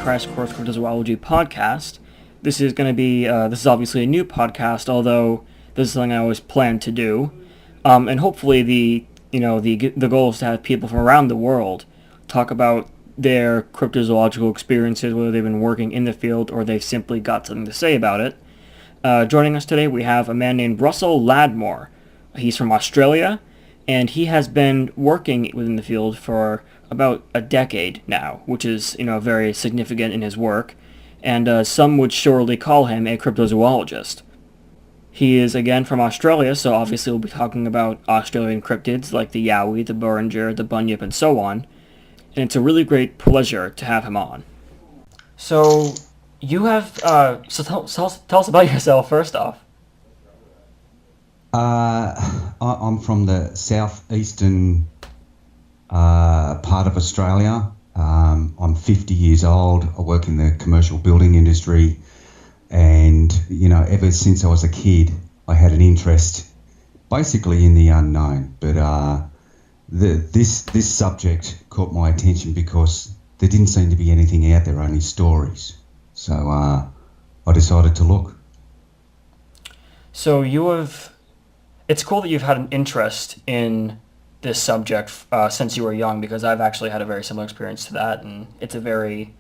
Crash Course Cryptozoology podcast. This is going to be, this is obviously a new podcast, although this is something I always planned to do. And hopefully the goal is to have people from around the world talk about their cryptozoological experiences, whether they've been working in the field or they've simply got something to say about it. Joining us today, we have a man named Russel Ladmore. He's from Australia, and he has been working within the field for about a decade now, which is, very significant in his work, and some would surely call him a cryptozoologist. He is, again, from Australia, so obviously we'll be talking about Australian cryptids like the yowie, the Beringer, the bunyip, and so on, and it's a really great pleasure to have him on. So, you have, tell us about yourself first off. I'm from the southeastern part of Australia. I'm 50 years old. I work in the commercial building industry, and ever since I was a kid, I had an interest, basically in the unknown. But this subject caught my attention because there didn't seem to be anything out there, only stories. So I decided to look. So it's cool that you've had an interest in this subject since you were young, because I've actually had a very similar experience to that, and it's a very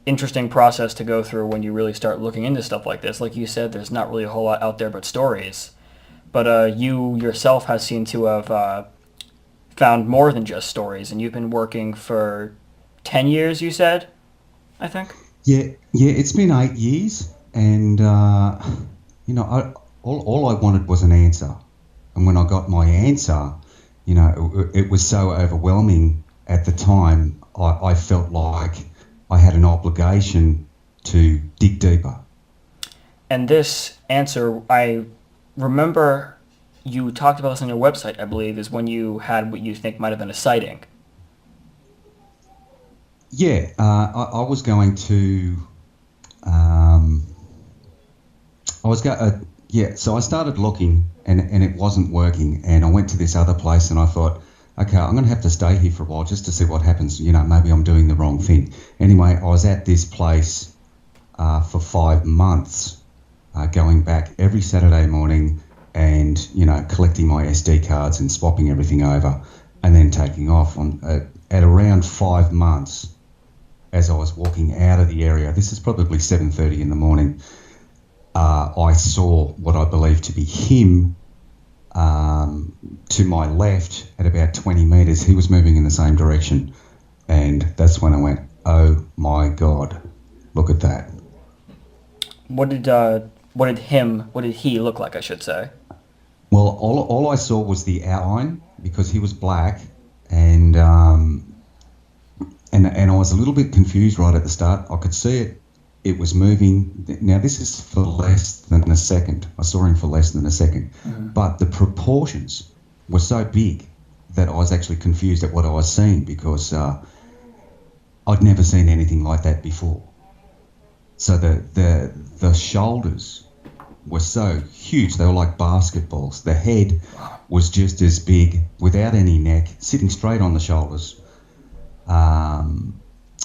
interesting process to go through when you really start looking into stuff like this. Like you said, there's not really a whole lot out there but stories, but you yourself have seemed to have found more than just stories, and you've been working for 10 years, you said, I think? Yeah, it's been 8 years, and all I wanted was an answer. And when I got my answer, it was so overwhelming at the time, I felt like I had an obligation to dig deeper. And this answer, I remember you talked about this on your website, I believe, is when you had what you think might have been a sighting. Yeah, I was going to... So I started looking, and it wasn't working, and I went to this other place, and I thought, okay, I'm going to have to stay here for a while just to see what happens. Maybe I'm doing the wrong thing. Anyway, I was at this place for 5 months, going back every Saturday morning and, collecting my SD cards and swapping everything over and then taking off. At around 5 months, as I was walking out of the area, this is probably 7:30 in the morning, I saw what I believed to be him to my left at about 20 metres. He was moving in the same direction, and that's when I went, oh my God, look at that. What did he look like, I should say? Well, all I saw was the outline, because he was black, and I was a little bit confused right at the start. I could see it. It was moving. Now, this is for less than a second. I saw him for less than a second. Mm-hmm. But the proportions were so big that I was actually confused at what I was seeing, because I'd never seen anything like that before. So the shoulders were so huge. They were like basketballs. The head was just as big, without any neck, sitting straight on the shoulders.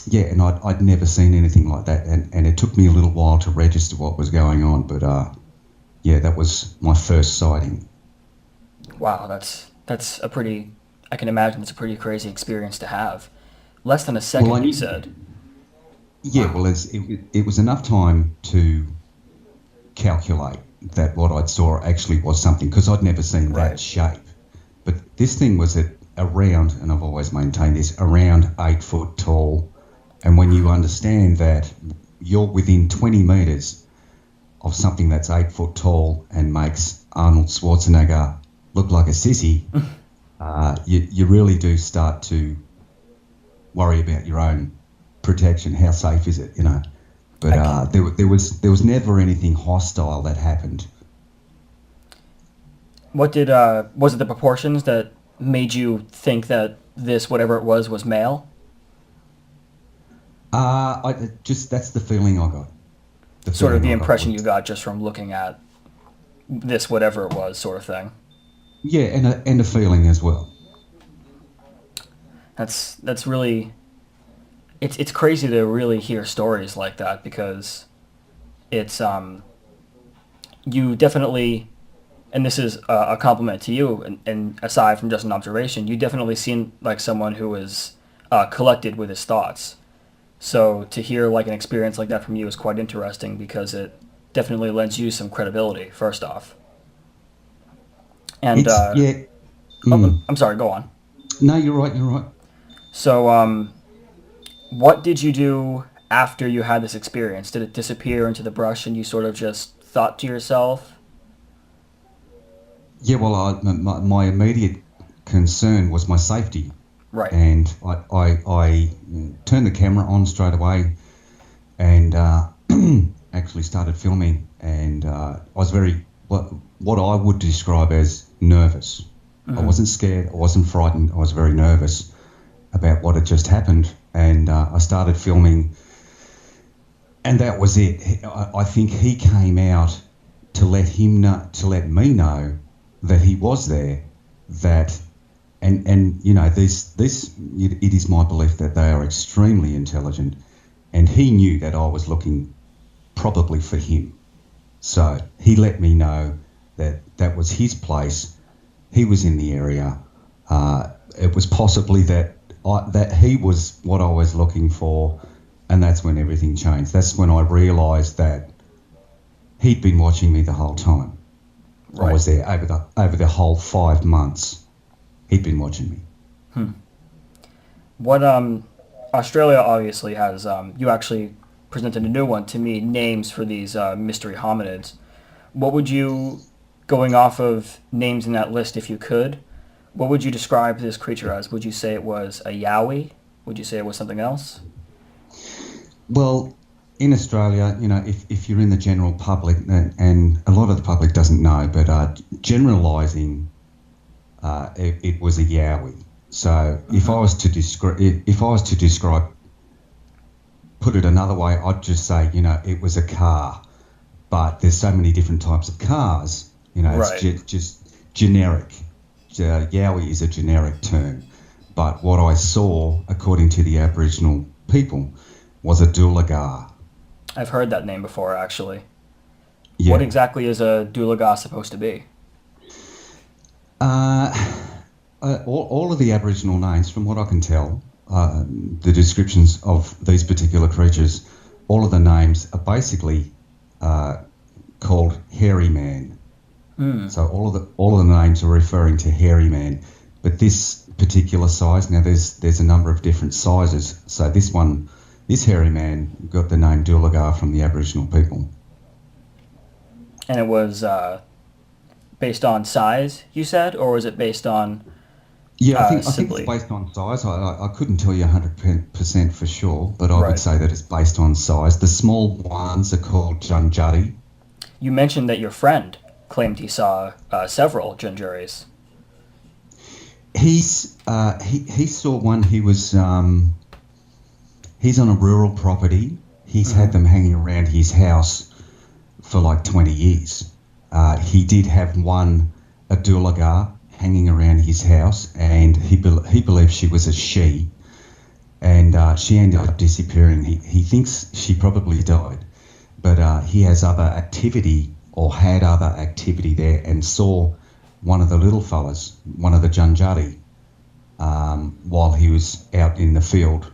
And I'd never seen anything like that, and it took me a little while to register what was going on, but that was my first sighting. Wow, that's a pretty, I can imagine it's a pretty crazy experience to have. Less than a second, you said. Yeah, wow. Well, it was enough time to calculate that what I saw actually was something, because I'd never seen that shape. But this thing was around, and I've always maintained this, around 8 foot tall. And when you understand that you're within 20 metres of something that's 8 foot tall and makes Arnold Schwarzenegger look like a sissy, you really do start to worry about your own protection. How safe is it, But there was never anything hostile that happened. What was it the proportions that made you think that this, whatever it was male? That's the feeling I got. Sort of the impression you got just from looking at this, whatever it was, sort of thing. Yeah, and a feeling as well. That's really it's crazy to really hear stories like that because it's you definitely, and this is a compliment to you, and aside from just an observation, you definitely seem like someone who is collected with his thoughts. So to hear like an experience like that from you is quite interesting because it definitely lends you some credibility. First off, and It's yeah. oh, Mm. I'm sorry. Go on. No, you're right. You're right. So what did you do after you had this experience? Did it disappear into the brush and you sort of just thought to yourself, Yeah. Well, my immediate concern was my safety, right? and I turned the camera on straight away, and actually started filming. And I was very what I would describe as nervous. I wasn't scared. I wasn't frightened. I was very nervous about what had just happened, and I started filming, and that was it. I think he came out to let me know that he was there, that, and you know, it is my belief that they are extremely intelligent, and he knew that I was looking probably for him, so he let me know that that was his place. He was in the area. It was possibly that he was what I was looking for, and that's when everything changed. That's when I realised that he'd been watching me the whole time. Right. I was there over the whole 5 months. He'd been watching me. What Australia obviously has. You actually presented a new one to me. Names for these mystery hominids. What would you, going off of names in that list, if you could, what would you describe this creature as? Would you say it was a yowie? Would you say it was something else? Well, in Australia, you know, if you're in the general public, and a lot of the public doesn't know, but generalising, it was a yowie. So if I was to describe, put it another way, I'd just say, you know, it was a car. But there's so many different types of cars, you know, Right. it's just generic. Yowie is a generic term. But what I saw, according to the Aboriginal people, was a doolagar. I've heard that name before, actually. What Yeah. exactly is a doulaga supposed to be? Uh, all of the Aboriginal names, from what I can tell, the descriptions of these particular creatures, all of the names are basically called hairy man. So all of the names are referring to hairy man. But this particular size, now there's a number of different sizes. So this hairy man got the name Doolagar from the Aboriginal people. And it was based on size, you said, or was it based on Yeah, I think it's simply? based on size. I couldn't tell you 100% for sure, but I would Right. say that it's based on size. The small ones are called Junjari. You mentioned that your friend claimed he saw several Junjuris. He saw one. He's on a rural property. He's had them hanging around his house for like 20 years. He did have a doolagar hanging around his house, and he believed she was a she, and she ended up disappearing. He thinks she probably died, but he has other activity, or had other activity there, and saw one of the little fellas, one of the Junjari, while he was out in the field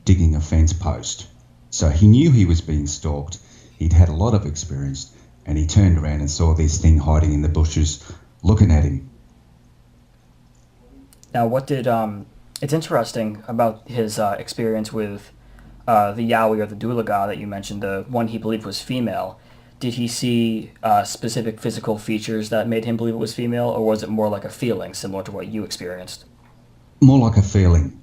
digging a fence post. So he knew he was being stalked. He'd had a lot of experience, and he turned around and saw this thing hiding in the bushes looking at him. Now, what did it's interesting about his experience with the Yowie or the Doulaga that you mentioned, the one he believed was female. Did he see specific physical features that made him believe it was female, or was it more like a feeling similar to what you experienced? More like a feeling.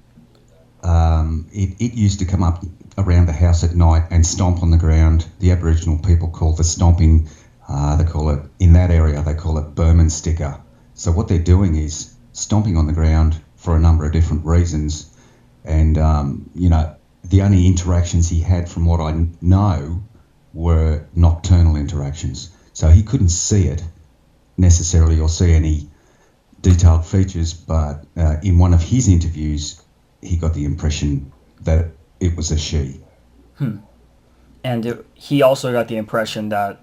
It used to come up around the house at night and stomp on the ground. The Aboriginal people call the stomping, they call it, in that area, they call it Burman sticker. So what they're doing is stomping on the ground for a number of different reasons. And, you know, the only interactions he had, from what I know, were nocturnal interactions. So he couldn't see it necessarily or see any detailed features, but in one of his interviews, he got the impression that it was a she. And he also got the impression that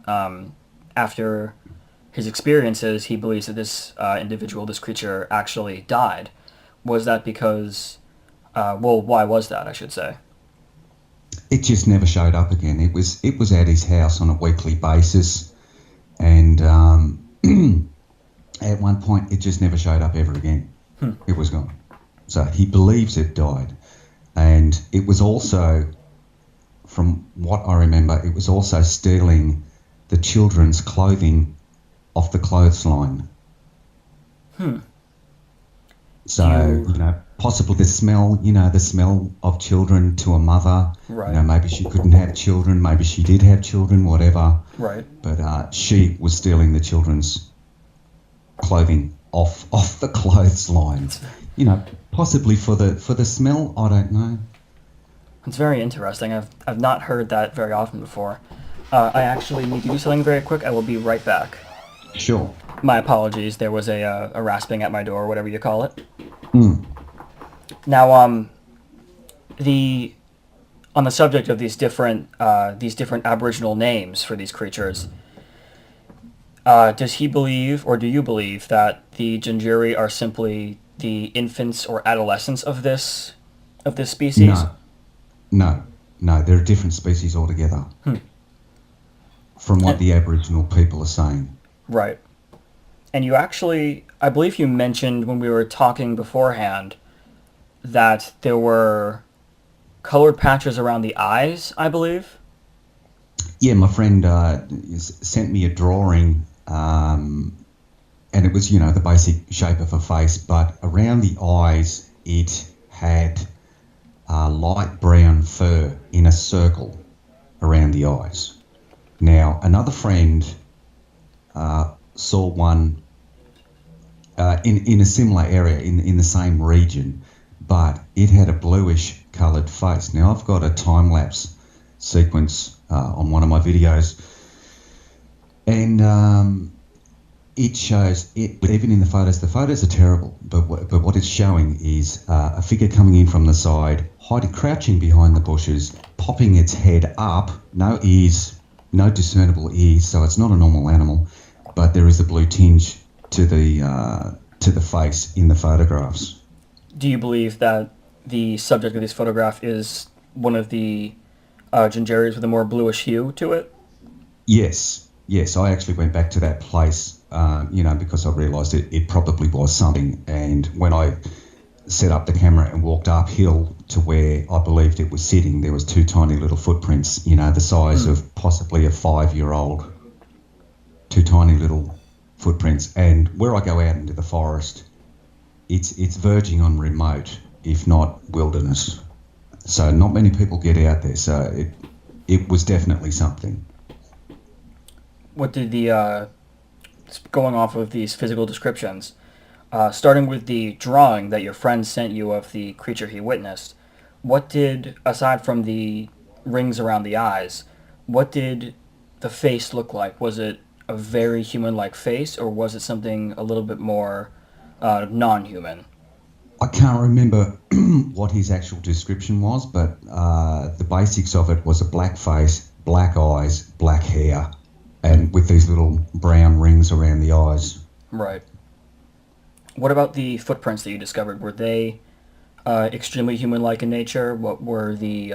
after his experiences, he believes that this individual, this creature, actually died. Was that because, why was that, I should say? It just never showed up again. It was at his house on a weekly basis, and at one point it just never showed up ever again. It was gone. So he believes it died, and it was also, from what I remember, it was also stealing the children's clothing off the clothesline. So, possibly the smell of children to a mother. Right. Maybe she couldn't have children, maybe she did have children, whatever. Right. But she was stealing the children's clothing off the clothesline. Possibly for the smell, I don't know. It's very interesting. I've not heard that very often before. I actually need to do something very quick. I will be right back. Sure. My apologies. There was a rasping at my door, whatever you call it. Now, on the subject of these different Aboriginal names for these creatures, does he believe, or do you believe, that the Gingiri are simply the infants or adolescents of this species? No, they're a different species altogether. From what the Aboriginal people are saying. Right. And you actually, I believe you mentioned when we were talking beforehand that there were colored patches around the eyes, I believe? Yeah, my friend sent me a drawing, and it was, the basic shape of a face, but around the eyes it had light brown fur in a circle around the eyes. Now, another friend saw one in a similar area, in the same region, but it had a bluish coloured face. Now, I've got a time-lapse sequence on one of my videos, and it shows it, even in the photos are terrible, but what it's showing is a figure coming in from the side, crouching behind the bushes, popping its head up, no ears, no discernible ears, so it's not a normal animal, but there is a blue tinge to the face in the photographs. Do you believe that the subject of this photograph is one of the Gingiris with a more bluish hue to it? Yes, I actually went back to that place, because I realised it probably was something, and when I set up the camera and walked uphill to where I believed it was sitting, there was two tiny little footprints, the size of possibly a 5-year-old. Two tiny little footprints, and where I go out into the forest, it's verging on remote, if not wilderness. So not many people get out there. So it was definitely something. What did going off of these physical descriptions, starting with the drawing that your friend sent you of the creature he witnessed, what did, aside from the rings around the eyes, what did the face look like? Was it a very human-like face, or was it something a little bit more non-human? I can't remember what his actual description was, but the basics of it was a black face, black eyes, black hair, and with these little brown rings around the eyes. Right. What about the footprints that you discovered? Were they extremely human-like in nature? What were the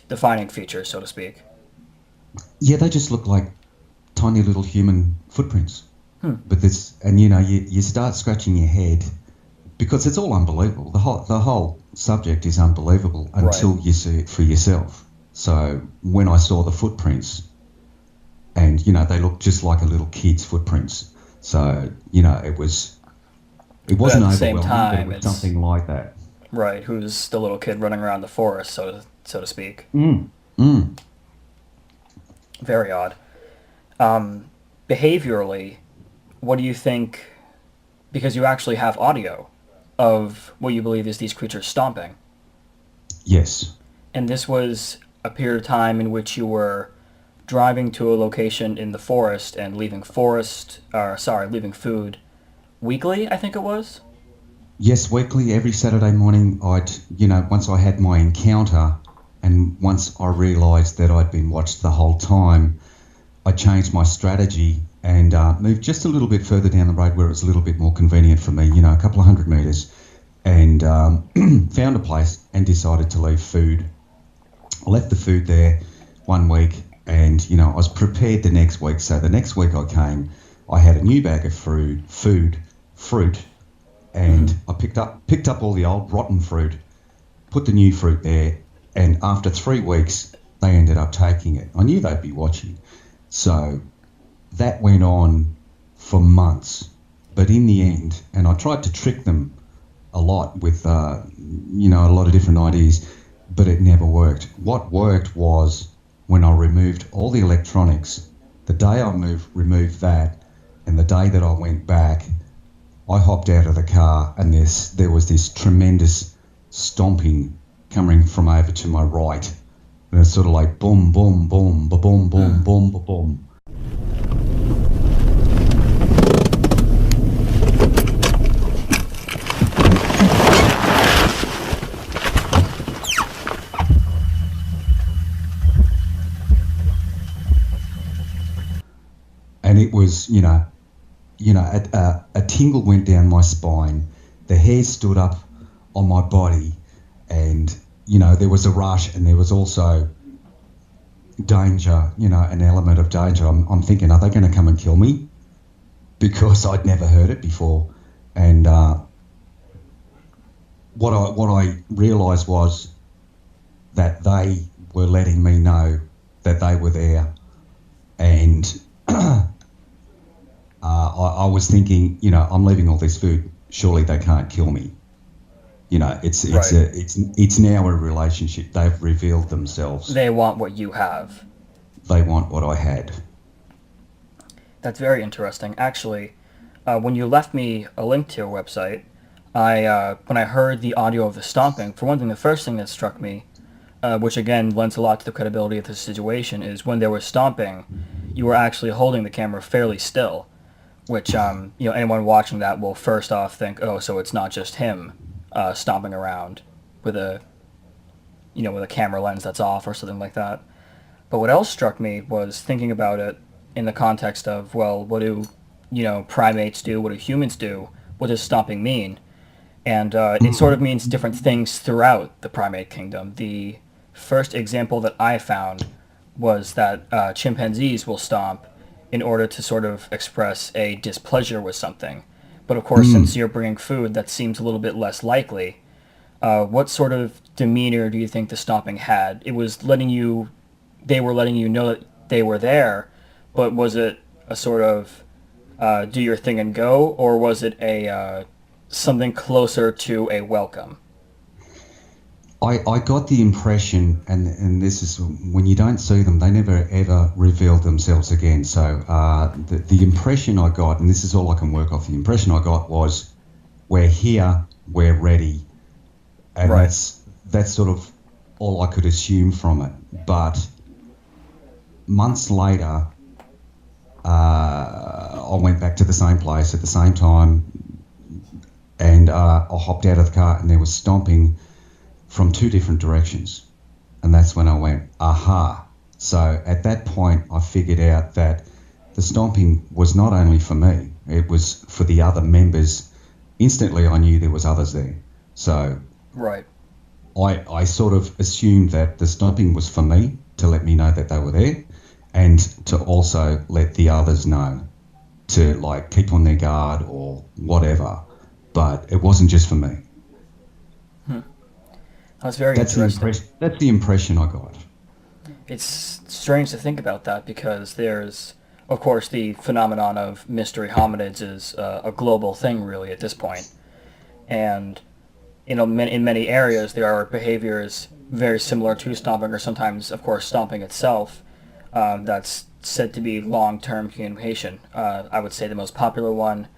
defining features, so to speak? Yeah, they just look like tiny little human footprints. But this, and you start scratching your head because it's all unbelievable. The whole subject is unbelievable until you see it for yourself. So when I saw the footprints, and they look just like a little kid's footprints. So it wasn't overwhelming, but it was something like that. Right, who's the little kid running around the forest, so to speak. Very odd. Behaviorally, what do you think, because you actually have audio of what you believe is these creatures stomping? Yes. And this was a period of time in which you were driving to a location in the forest and leaving food weekly, I think it was? Yes, weekly, every Saturday morning, once I had my encounter and once I realised that I'd been watched the whole time, I changed my strategy and moved just a little bit further down the road where it was a little bit more convenient for me, a couple of 100 metres, and found a place and decided to leave food. I left the food there 1 week and, I was prepared the next week. So the next week I came, I had a new bag of fruit, and I picked up all the old rotten fruit, put the new fruit there, and after 3 weeks, they ended up taking it. I knew they'd be watching. So that went on for months. But in the end, and I tried to trick them a lot with, a lot of different ideas, but it never worked. What worked was when I removed all the electronics. The day I removed that, and the day that I went back, I hopped out of the car and there was this tremendous stomping coming from over to my right. And it's sort of like boom, boom, boom, ba-boom, boom, boom, ba-boom. And it was, a tingle went down my spine. The hair stood up on my body, and there was a rush, and there was also danger, an element of danger. I'm thinking, are they going to come and kill me? Because I'd never heard it before, and what I realised was that they were letting me know that they were there, and I was thinking, I'm leaving all this food. Surely they can't kill me. It's now a relationship. They've revealed themselves. They want what you have. They want what I had. That's very interesting. Actually, when you left me a link to your website, when I heard the audio of the stomping, for one thing, the first thing that struck me, which again lends a lot to the credibility of the situation, is when they were stomping, you were actually holding the camera fairly still, which anyone watching that will first off think, oh, so it's not just him stomping around with a camera lens that's off or something like that. But what else struck me was thinking about it in the context of, well, what do primates do? What do humans do? What does stomping mean? And it sort of means different things throughout the primate kingdom. The first example that I found was that chimpanzees will stomp in order to sort of express a displeasure with something. But of course, since you're bringing food, that seems a little bit less likely. What sort of demeanor do you think the stomping had? They were letting you know that they were there, but was it a sort of do your thing and go, or was it a something closer to a welcome? I got the impression, and this is when you don't see them, they never ever revealed themselves again. So the impression I got, and this is all I can work off, the impression I got was, we're here, we're ready. And right. that's sort of all I could assume from it. But months later, I went back to the same place at the same time, and I hopped out of the car and there was stomping from two different directions. And that's when I went, aha. So at that point, I figured out that the stomping was not only for me, it was for the other members. Instantly, I knew there was others there. So right. I sort of assumed that the stomping was for me, to let me know that they were there, and to also let the others know to, like, keep on their guard or whatever. But it wasn't just for me. That's very interesting. That's the impression I got. It's strange to think about that, because there's, of course, the phenomenon of mystery hominids is a global thing, really, at this point. And, in many areas, there are behaviors very similar to stomping, or sometimes, of course, stomping itself, that's said to be long-term communication. I would say the most popular one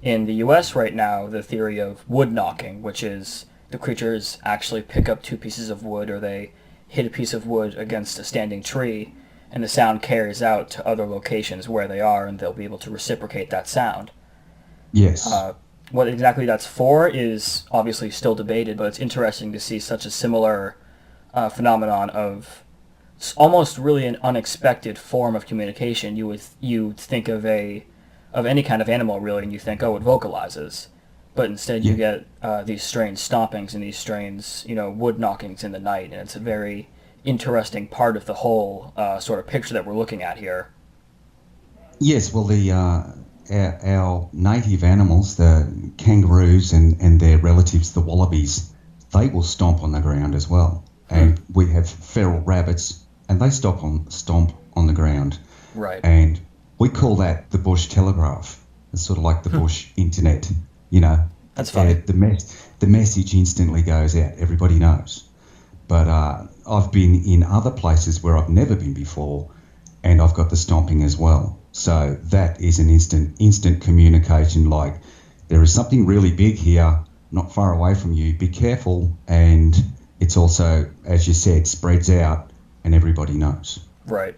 in the U.S. right now, the theory of wood knocking, which is the creatures actually pick up two pieces of wood, or they hit a piece of wood against a standing tree, and the sound carries out to other locations where they are, and they'll be able to reciprocate that sound. Yes. What exactly that's for is obviously still debated, but it's interesting to see such a similar phenomenon of almost really an unexpected form of communication. You think of any kind of animal really, and you think, oh, it vocalizes, but instead you Yeah. get these strange stompings and these strange, wood knockings in the night, and it's a very interesting part of the whole sort of picture that we're looking at here. Yes, well, our native animals, the kangaroos and their relatives, the wallabies, they will stomp on the ground as well. And we have feral rabbits, and they stomp on the ground. Right. And we call that the bush telegraph. It's sort of like the bush internet, you know. That's funny. The message instantly goes out. Everybody knows. But I've been in other places where I've never been before, and I've got the stomping as well. So that is an instant communication. Like, there is something really big here, not far away from you. Be careful. And it's also, as you said, spreads out, and everybody knows. Right.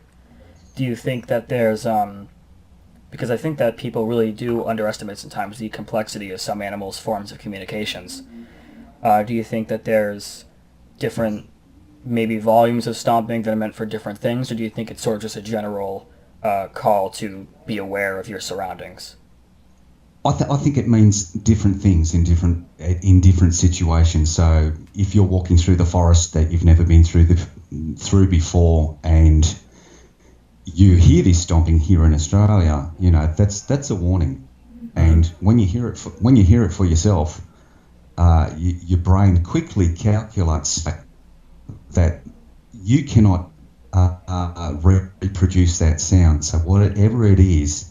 Do you think that there's because I think that people really do underestimate sometimes the complexity of some animals' forms of communications. Do you think that there's different maybe volumes of stomping that are meant for different things, or do you think it's sort of just a general call to be aware of your surroundings? I think it means different things in different situations. So if you're walking through the forest that you've never been through before, and you hear this stomping here in Australia, that's a warning. And when you hear it for yourself, your brain quickly calculates that you cannot reproduce that sound. So whatever it is,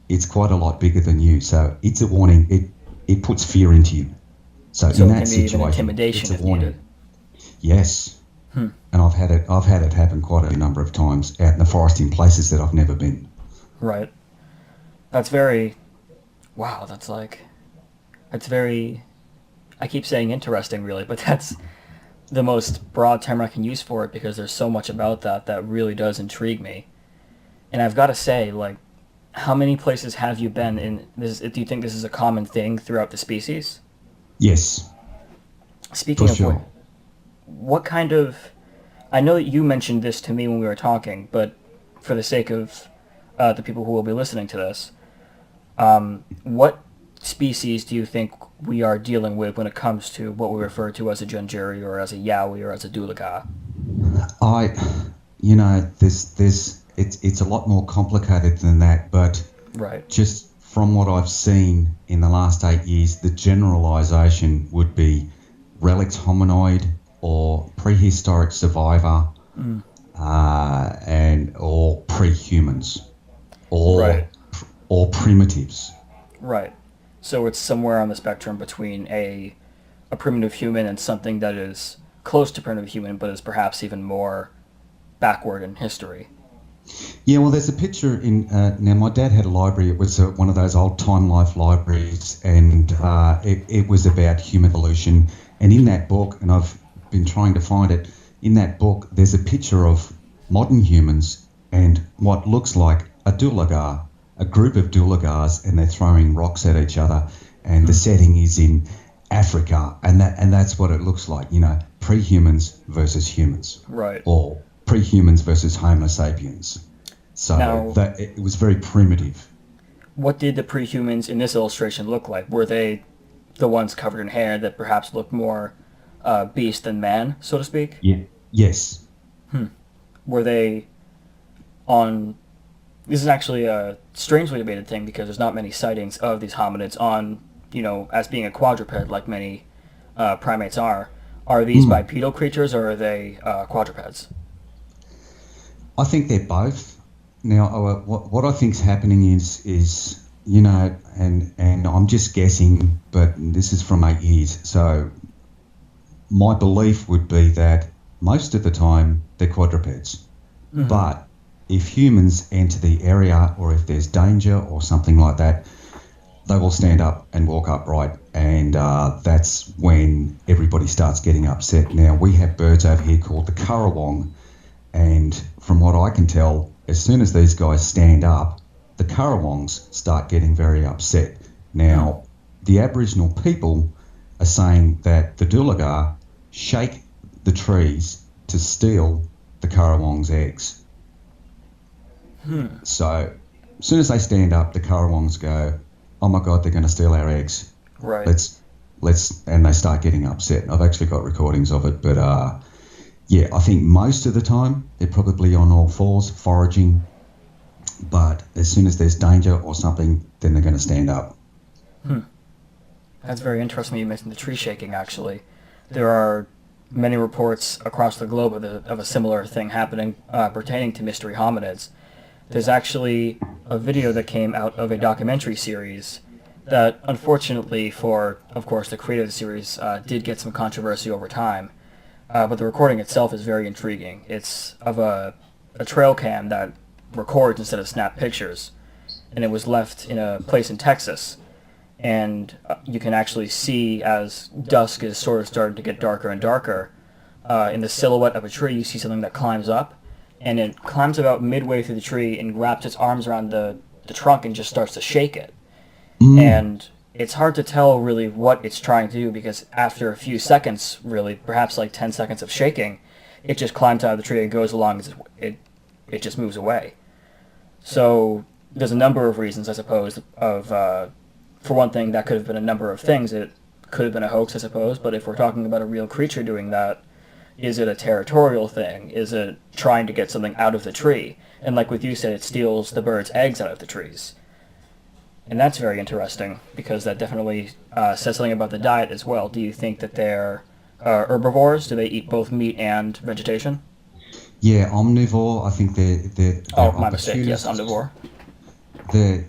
it's quite a lot bigger than you. So it's a warning. It puts fear into you. So in it that can be even situation, intimidation it's a if warning. needed. Yes. And I've had it happen quite a number of times out in the forest in places that I've never been. Right. That's very. Wow. That's very. I keep saying interesting, really, but that's the most broad term I can use for it because there's so much about that really does intrigue me. And I've got to say, like, how many places have you been in this? Do you think this is a common thing throughout the species? Yes. Speaking For of sure. what kind of... I know that you mentioned this to me when we were talking, but for the sake of the people who will be listening to this, what species do you think we are dealing with when it comes to what we refer to as a Jungiri or as a Yowie or as a Dulagar? It's a lot more complicated than that, but Right. just from what I've seen in the last 8 years, the generalisation would be relict hominoid or prehistoric survivor, or pre-humans, Right. or primitives. Right. So it's somewhere on the spectrum between a primitive human and something that is close to primitive human, but is perhaps even more backward in history. Yeah, well, there's a picture in. Now, my dad had a library. It was one of those old Time Life libraries, and it was about human evolution. And in that book, and I've been trying to find it, in that book, there's a picture of modern humans and what looks like a Dulagar, a group of Dulagars, and they're throwing rocks at each other. And the setting is in Africa, and that's what it looks like. Pre-humans versus humans, Right. or pre-humans versus Homo sapiens. So Now- that it was very primitive. What did the pre-humans in this illustration look like? Were they the ones covered in hair that perhaps looked more beast than man, so to speak? Yeah. Yes. Were they on... This is actually a strangely debated thing because there's not many sightings of these hominids on, as being a quadruped like many primates are. Are these bipedal creatures or are they quadrupeds? I think they're both. Now, what I think's happening is and I'm just guessing, but this is from 8 years. So my belief would be that most of the time they're quadrupeds. But if humans enter the area or if there's danger or something like that, they will stand up and walk upright, and that's when everybody starts getting upset. Now, we have birds over here called the currawong, and from what I can tell, as soon as these guys stand up, the currawongs start getting very upset. Now, the Aboriginal people are saying that the Dulagar shake the trees to steal the Currawong's eggs. So as soon as they stand up, the Currawongs go, "Oh my God, they're going to steal our eggs. Right. And they start getting upset." I've actually got recordings of it, but yeah, I think most of the time they're probably on all fours foraging, but as soon as there's danger or something, then they're going to stand up. That's very interesting. You mentioned the tree shaking. Actually, there are many reports across the globe of a similar thing happening pertaining to mystery hominids. There's actually a video that came out of a documentary series that, unfortunately for, of course, the creator of the series, did get some controversy over time. But the recording itself is very intriguing. It's of a trail cam that records instead of snap pictures, and it was left in a place in Texas. And you can actually see as dusk is sort of starting to get darker and darker, in the silhouette of a tree, you see something that climbs up, and it climbs about midway through the tree and wraps its arms around the trunk and just starts to shake it. And it's hard to tell really what it's trying to do, because after a few seconds, really, perhaps like 10 seconds of shaking, it just climbs out of the tree and goes along, it just moves away. So there's a number of reasons, I suppose, for one thing, that could have been a number of things. It could have been a hoax, I suppose, but if we're talking about a real creature doing that, is it a territorial thing? Is it trying to get something out of the tree? And like with you said, it steals the birds' eggs out of the trees. And that's very interesting, because that definitely says something about the diet as well. Do you think that they're herbivores? Do they eat both meat and vegetation? Yeah, omnivore. I think they're my mistake. Yes, omnivore. They're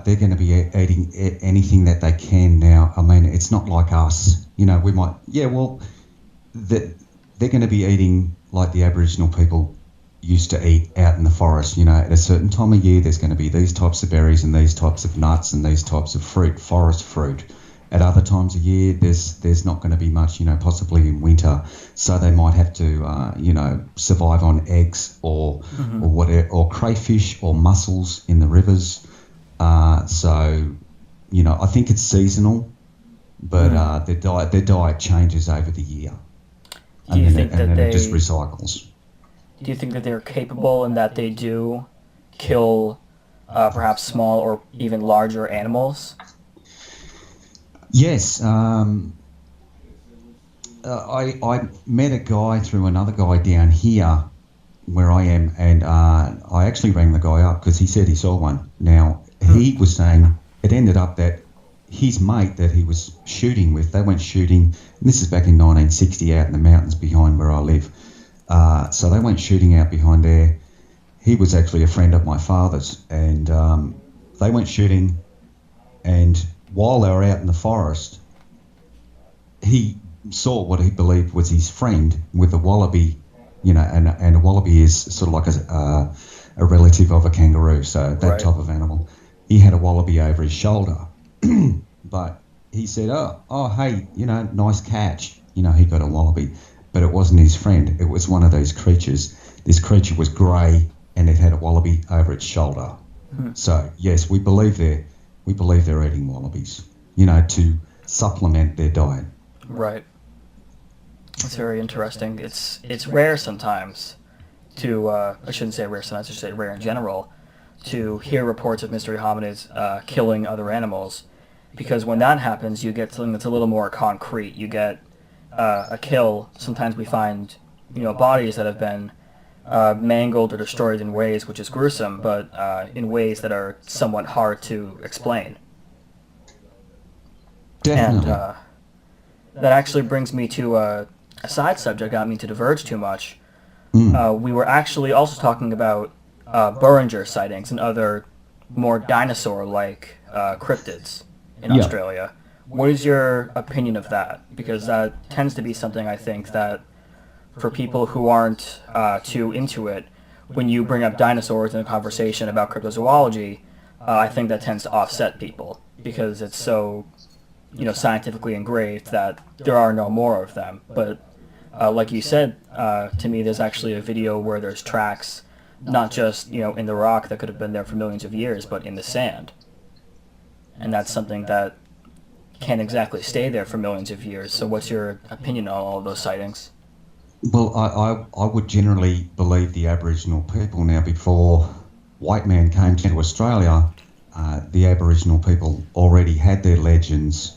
going to be eating anything that they can now. I mean, it's not like us. You know, we might. Yeah, well, they're going to be eating like the Aboriginal people used to eat out in the forest. You know, at a certain time of year, there's going to be these types of berries and these types of nuts and these types of fruit, forest fruit. At other times of year, there's not going to be much, you know, possibly in winter. So they might have to, you know, survive on eggs or whatever, or crayfish or mussels in the rivers. So, you know, I think it's seasonal, but their diet changes over the year. Do you think that it just recycles. Do you think that they're capable in that they do kill perhaps small or even larger animals? Yes. I met a guy through another guy down here where I am, and I actually rang the guy up because he said he saw one. Now, he was saying it ended up that his mate that he was shooting with, they went shooting, and this is back in 1960 out in the mountains behind where I live. So they went shooting out behind there. He was actually a friend of my father's, and they went shooting, and while they were out in the forest, he saw what he believed was his friend with a wallaby, you know, and a wallaby is sort of like a relative of a kangaroo, so that type of animal. He had a wallaby over his shoulder, but he said, oh, hey, you know, nice catch. You know, he got a wallaby, but it wasn't his friend. It was one of those creatures. This creature was grey, and it had a wallaby over its shoulder. So yes, we believe they're eating wallabies, you know, to supplement their diet. Right. It's very interesting. It's rare sometimes to, I shouldn't say rare sometimes, I should say rare in general, to hear reports of mystery hominids killing other animals, because when that happens, you get something that's a little more concrete. You get a kill. Sometimes we find, you know, bodies that have been mangled or destroyed in ways which is gruesome, but in ways that are somewhat hard to explain. Definitely. And that actually brings me to a side subject. I don't mean to diverge too much. We were actually also talking about Burringer sightings and other more dinosaur-like cryptids in Australia. What is your opinion of that? Because that tends to be something, I think, that for people who aren't too into it, when you bring up dinosaurs in a conversation about cryptozoology, I think that tends to offset people, because it's so, you know, scientifically engraved that there are no more of them. But like you said, to me, there's actually a video where there's tracks, not just, you know, in the rock that could have been there for millions of years, but in the sand. And that's something that can't exactly stay there for millions of years. So what's your opinion on all of those sightings? Well, I would generally believe the Aboriginal people. Now, before white man came to Australia, the Aboriginal people already had their legends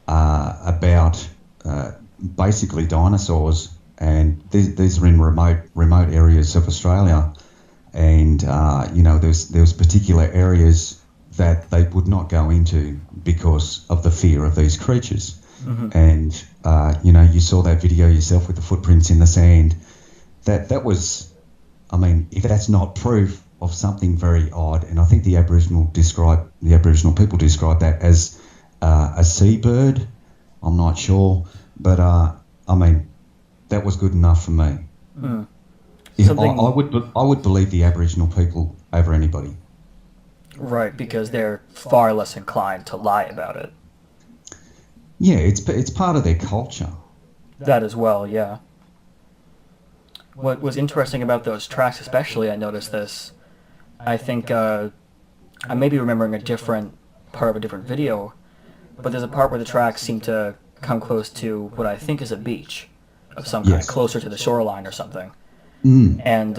about basically dinosaurs, and these are in remote areas of Australia, and there was particular areas that they would not go into because of the fear of these creatures. Mm-hmm. And you saw that video yourself with the footprints in the sand. That was, I mean, if that's not proof of something very odd, and I think the Aboriginal people describe that as a seabird. I'm not sure, but I mean, that was good enough for me. Mm. I would believe the Aboriginal people over anybody. Right, because they're far less inclined to lie about it. Yeah, it's part of their culture. That as well, yeah. What was interesting about those tracks, especially, I noticed this. I think I may be remembering a different part of a different video, but there's a part where the tracks seem to come close to what I think is a beach of some kind, closer to the shoreline or something. Mm. And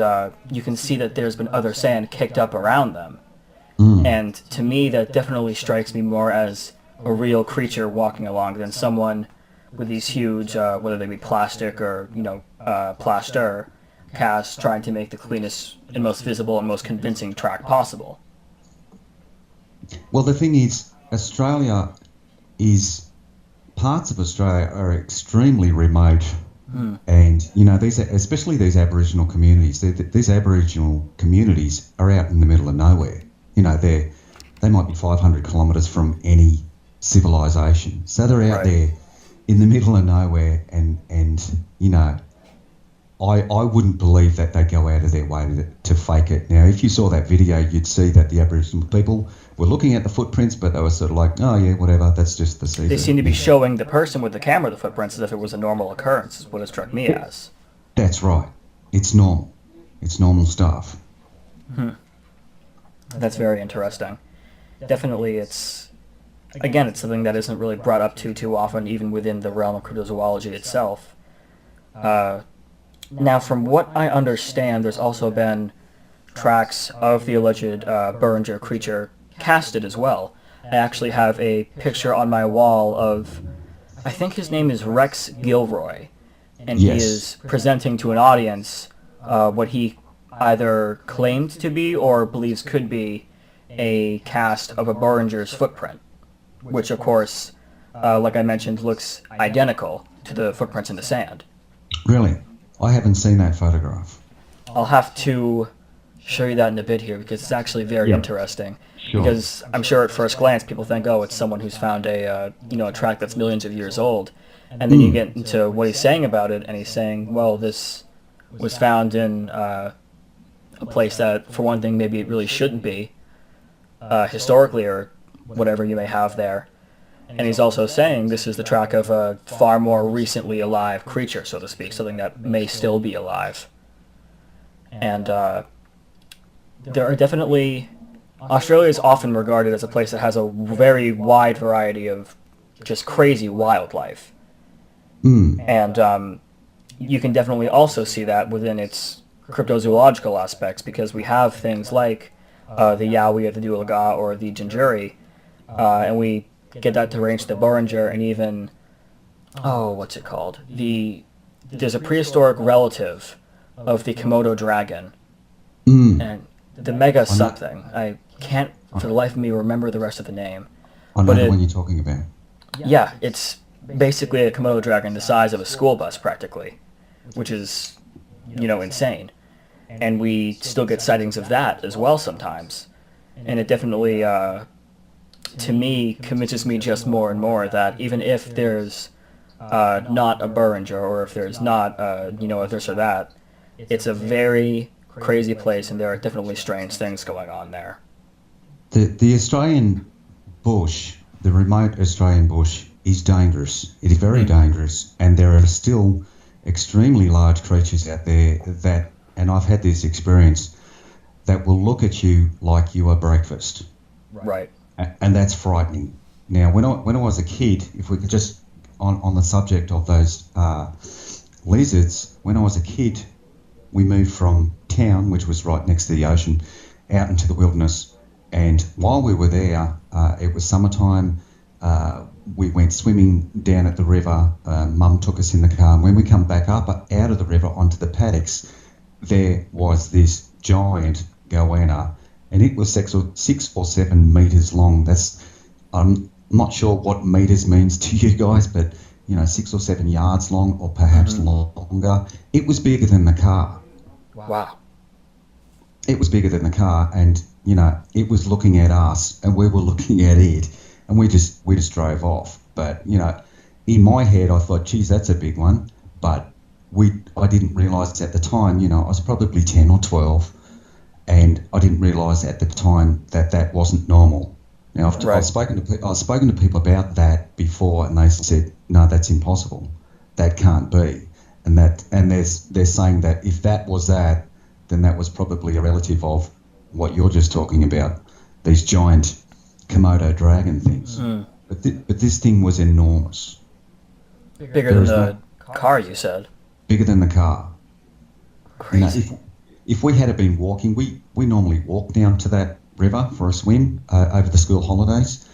you can see that there's been other sand kicked up around them. Mm. And to me, that definitely strikes me more as a real creature walking along than someone with these huge, whether they be plastic or, plaster casts trying to make the cleanest and most visible and most convincing track possible. Well, the thing is, parts of Australia are extremely remote. Mm. And, especially these Aboriginal communities, these Aboriginal communities are out in the middle of nowhere. They might be 500 kilometres from any civilization. So they're out there in the middle of nowhere, and I wouldn't believe that they go out of their way to fake it. Now, if you saw that video, you'd see that the Aboriginal people were looking at the footprints, but they were sort of like, oh yeah, whatever, that's just the seabird. They seem to be showing the person with the camera the footprints as if it was a normal occurrence, is what it struck me as. That's right. It's normal. It's normal stuff. Hmm. That's very interesting. Definitely it's something that isn't really brought up too often, even within the realm of cryptozoology itself. Now, from what I understand, there's also been tracks of the alleged Beringer creature casted as well. I actually have a picture on my wall of, I think his name is Rex Gilroy, and he is presenting to an audience what he either claimed to be or believes could be a cast of a Beringer's footprint, which of course, like I mentioned, looks identical to the footprints in the sand. Really? I haven't seen that photograph. I'll have to show you that in a bit here because it's actually very interesting. Sure. Because I'm sure at first glance people think, oh, it's someone who's found a track that's millions of years old, and then you get into what he's saying about it, and he's saying, well, this was found in a place that, for one thing, maybe it really shouldn't be historically or whatever you may have there. And he's also saying this is the track of a far more recently alive creature, so to speak, something that may still be alive. And there are definitely... Australia is often regarded as a place that has a very wide variety of just crazy wildlife. Mm. And you can definitely also see that within its cryptozoological aspects, because we have things like the Yowie of the Duergar or the Gingiri, and we get that to range to the Beringer, and even, what's it called? There's a prehistoric relative of the Komodo dragon, and the mega something. I can't for the life of me remember the rest of the name. I know the one you're talking about. Yeah, it's basically a Komodo dragon the size of a school bus, practically, which is, insane. And we still get sightings of that as well sometimes. And it definitely, to me, convinces me just more and more that even if there's not a Beringer, or if there's not, a this or that, it's a very crazy place, and there are definitely strange things going on there. The Australian bush, the remote Australian bush, is dangerous. It is very dangerous, and there are still extremely large creatures out there that, and I've had this experience, that will look at you like you are breakfast. Right. And that's frightening. Now, when I was a kid, if we could just on the subject of those lizards, when I was a kid, we moved from town, which was right next to the ocean, out into the wilderness. And while we were there, it was summertime. We went swimming down at the river. Mum took us in the car, and when we come back up out of the river onto the paddocks, there was this giant goanna, and it was 6 or 7 meters long. I'm not sure what meters means to you guys, but 6 or 7 yards long, or perhaps longer. It was bigger than the car. Wow. It was bigger than the car, and it was looking at us, and we were looking at it, and we just drove off. But in my head, I thought, geez, that's a big one. But I didn't realise at the time. I was probably 10 or 12, and I didn't realise at the time that wasn't normal. Now, I've spoken to people about that before, and they said, no, that's impossible. That can't be. And they're saying that if that was that, then that was probably a relative of what you're just talking about, these giant Komodo dragon things. But this thing was enormous. Bigger than the car, you said. Bigger than the car. Crazy. If we had been walking, we normally walk down to that river for a swim over the school holidays,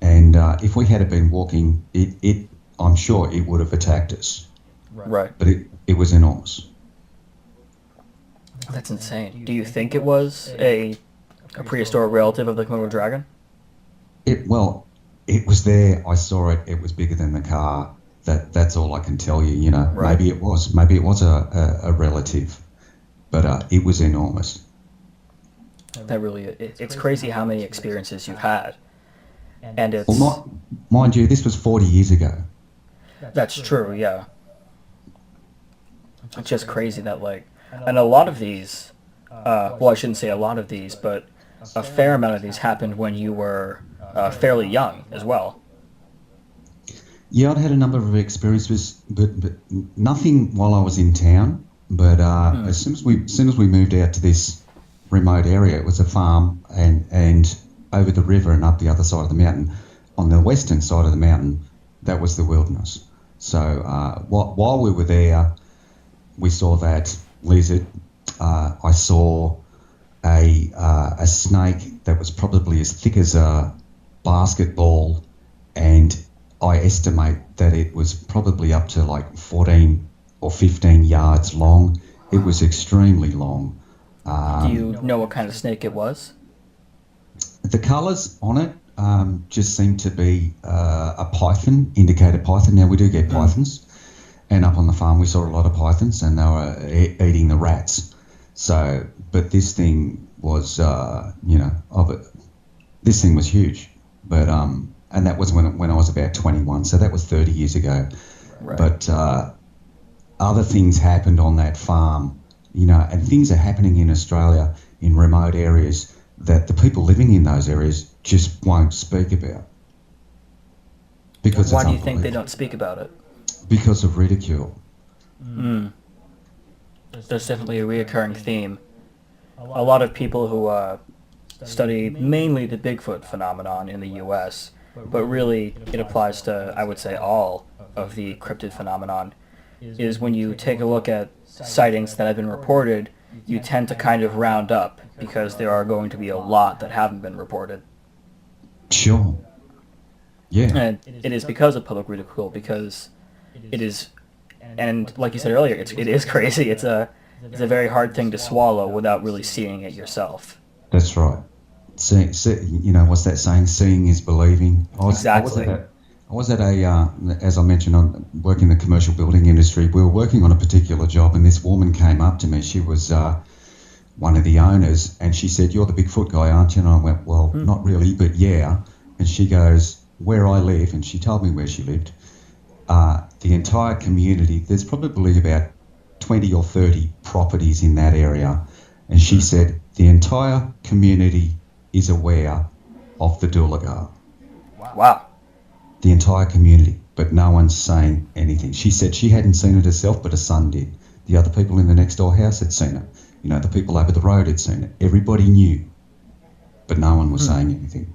and if we had been walking, I'm sure it would have attacked us. Right. But it was enormous. That's insane. Do you think it was a prehistoric relative of the Komodo dragon? It was there. I saw it. It was bigger than the car. That's all I can tell you. Right. Maybe it was a relative, but it was enormous. That really, it's crazy how many experiences you've had, and it's. Well, mind you, this was 40 years ago. That's true. Yeah. It's just crazy that and a lot of these, I shouldn't say a lot of these, but a fair amount of these happened when you were fairly young as well. Yeah, I'd had a number of experiences, but nothing while I was in town. But as soon as we moved out to this remote area, it was a farm, and over the river and up the other side of the mountain, on the western side of the mountain, that was the wilderness. So while we were there, we saw that lizard. I saw a snake that was probably as thick as a basketball, and I estimate that it was probably up to 14 or 15 yards long. It was extremely long. Do you know what kind of snake it was? The colours on it just seemed to be a python, indicated python. Now, we do get pythons, and up on the farm we saw a lot of pythons, and they were eating the rats. So, but this thing was, this thing was huge. But and that was when I was about 21, so that was 30 years ago. Right. But other things happened on that farm, and things are happening in Australia in remote areas that the people living in those areas just won't speak about. Because why do you think they don't speak about it? Because of ridicule. There's definitely a reoccurring theme. A lot of people who study mainly the Bigfoot phenomenon in the U.S., but really it applies to, I would say, all of the cryptid phenomenon, is when you take a look at sightings that have been reported, you tend to kind of round up because there are going to be a lot that haven't been reported. Sure. Yeah. And it is because of public ridicule, because it is, and like you said earlier, it is crazy. It's a very hard thing to swallow without really seeing it yourself. That's right. See, what's that saying? Seeing is believing. Exactly. I was at as I mentioned, I work in the commercial building industry. We were working on a particular job, and this woman came up to me. She was one of the owners, and she said, "You're the Bigfoot guy, aren't you?" And I went, "Well, not really, but yeah." And she goes, "Where I live," and she told me where she lived. The entire community, there's probably about 20 or 30 properties in that area, and she said the entire community is aware of the Doolagar. Wow. The entire community, but no one's saying anything. She said she hadn't seen it herself, but her son did. The other people in the next door house had seen it. The people over the road had seen it. Everybody knew, but no one was saying anything.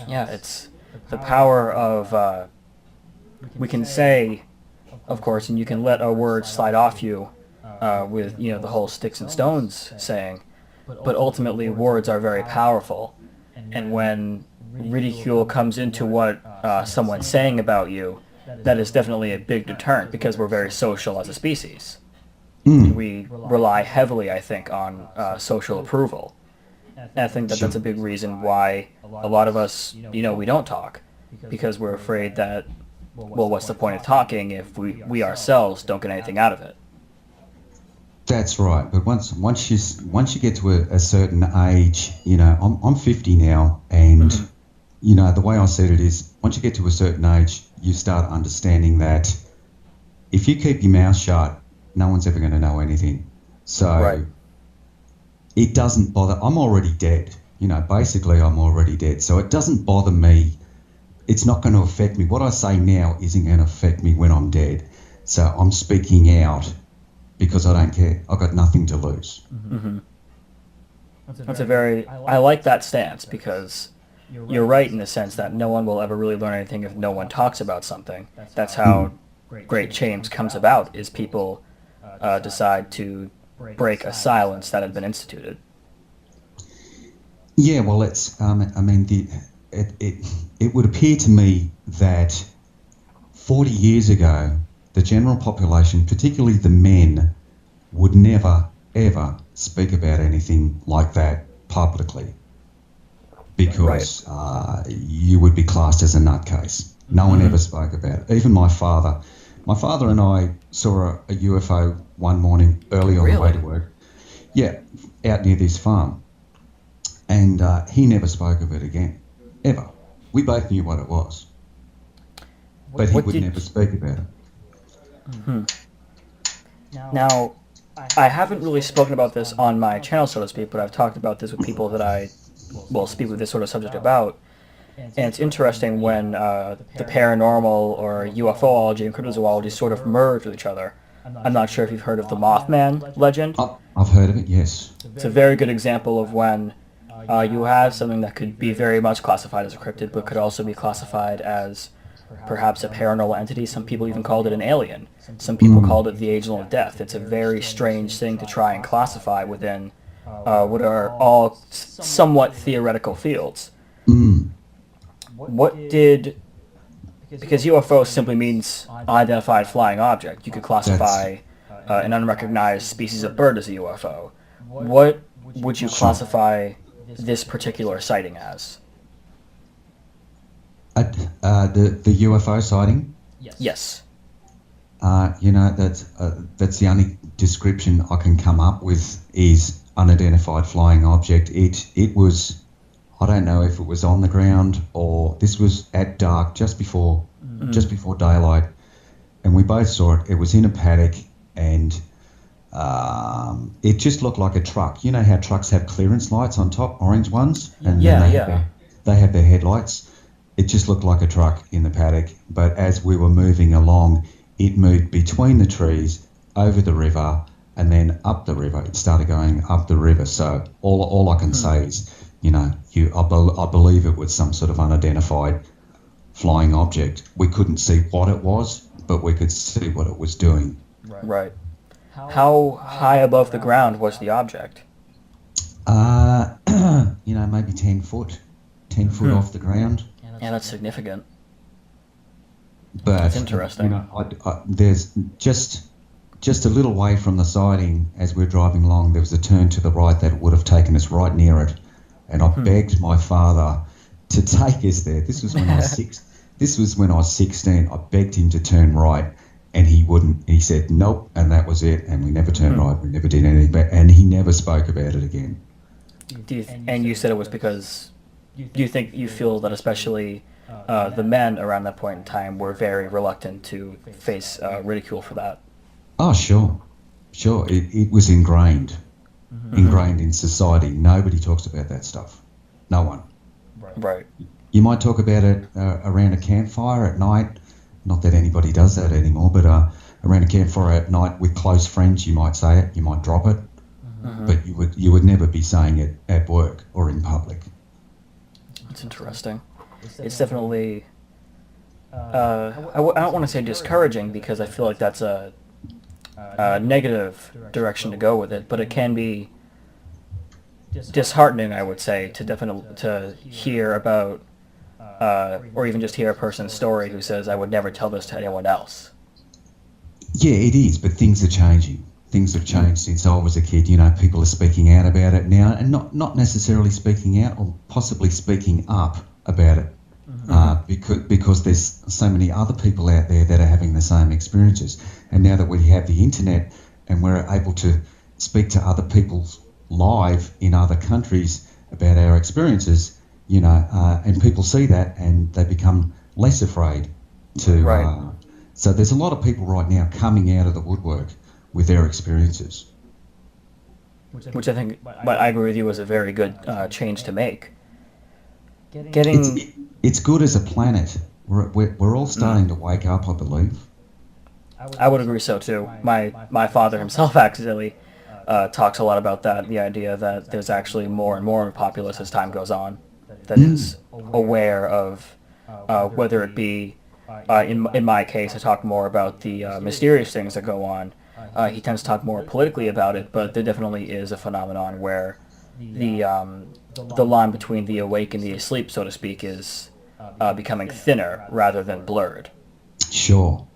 Yeah, it's the power of, we can say, of course, and you can let a word slide off you with, the whole sticks and stones saying, but ultimately words are very powerful. And when ridicule comes into what someone's saying about you, that is definitely a big deterrent because we're very social as a species. Mm. We rely heavily, I think, on social approval. And I think that that's a big reason why a lot of us, we don't talk because we're afraid that, well, what's the point of talking if we ourselves don't get anything out of it? That's right. But once you get to a certain age, I'm 50 now, and the way I said it is, once you get to a certain age, you start understanding that if you keep your mouth shut, no one's ever going to know anything. So it doesn't bother. I'm already dead. Basically, I'm already dead. So it doesn't bother me. It's not going to affect me. What I say now isn't going to affect me when I'm dead. So I'm speaking out because I don't care. I've got nothing to lose. Mm-hmm. I like that stance because you're right in the sense that no one will ever really learn anything if no one talks about something. That's how great change comes about, is people decide to break a silence that had been instituted. Yeah, well, it would appear to me that 40 years ago, the general population, particularly the men, would never, ever speak about anything like that publicly because you would be classed as a nutcase. No one ever spoke about it. Even my father. My father and I saw a UFO one morning early on the way to work. Yeah, out near this farm. And he never spoke of it again, ever. We both knew what it was. But he would never speak about it. Mm-hmm. Now, I haven't really spoken about this on my channel, so to speak, but I've talked about this with people that I will speak with this sort of subject about. And it's interesting when the paranormal or UFOlogy and cryptozoology sort of merge with each other. I'm not sure if you've heard of the Mothman legend. I've heard of it, yes. It's a very good example of when you have something that could be very much classified as a cryptid, but could also be classified as perhaps a paranormal entity. Some people even called it an alien. Some people called it the angel of death. It's a very strange thing to try and classify within what are all somewhat theoretical fields. Because UFO simply means unidentified flying object. You could classify an unrecognized species of bird as a UFO. What would you classify this particular sighting as? The UFO sighting? Yes. That's the only description I can come up with is unidentified flying object. It was, I don't know if it was on the ground or this was at dark, just before daylight, and we both saw it. It was in a paddock, and it just looked like a truck. You know how trucks have clearance lights on top, orange ones, and they have their headlights. It just looked like a truck in the paddock, but as we were moving along, it moved between the trees, over the river, and then up the river. It started going up the river. So all I can say is, I believe it was some sort of unidentified flying object. We couldn't see what it was, but we could see what it was doing. Right. How high above the ground was the object? Maybe 10 foot off the ground. Yeah, that's significant. But that's interesting. There's just a little way from the sighting, as we're driving along, there was a turn to the right that would have taken us right near it, and I begged my father to take us there. This was when I was 6. This was when I was 16. I begged him to turn right, and he wouldn't. He said nope, and that was it. And we never turned right. We never did anything. And he never spoke about it again. And you said it was because you feel that especially the men around that point in time were very reluctant to face ridicule for that. Oh, sure. It was ingrained in society. Nobody talks about that stuff. No one. Right. You might talk about it around a campfire at night. Not that anybody does that anymore, but around a campfire at night with close friends, you might say it. You might drop it, but you would never be saying it at work or in public. That's interesting. it's definitely I don't want to say discouraging because I feel like that's a negative direction to go with it, but it can be disheartening, I would say, to hear about or even just hear a person's story who says, "I would never tell this to anyone else." Yeah, it is, but things are changing. Things have changed since I was a kid. People are speaking out about it now, and not necessarily speaking out, or possibly speaking up about it, because there's so many other people out there that are having the same experiences. And now that we have the internet and we're able to speak to other people live in other countries about our experiences, and people see that and they become less afraid to. Right. So there's a lot of people right now coming out of the woodwork with their experiences. Which I think, but I agree with you, was a very good change to make. It's good as a planet. We're all starting to wake up, I believe. I would agree so too. My father himself actually talks a lot about that, the idea that there's actually more and more populace as time goes on that is aware of whether it be, in my case, I talk more about the mysterious things that go on. He tends to talk more politically about it, but there definitely is a phenomenon where the line between the awake and the asleep, so to speak, is becoming thinner rather than blurred. Sure.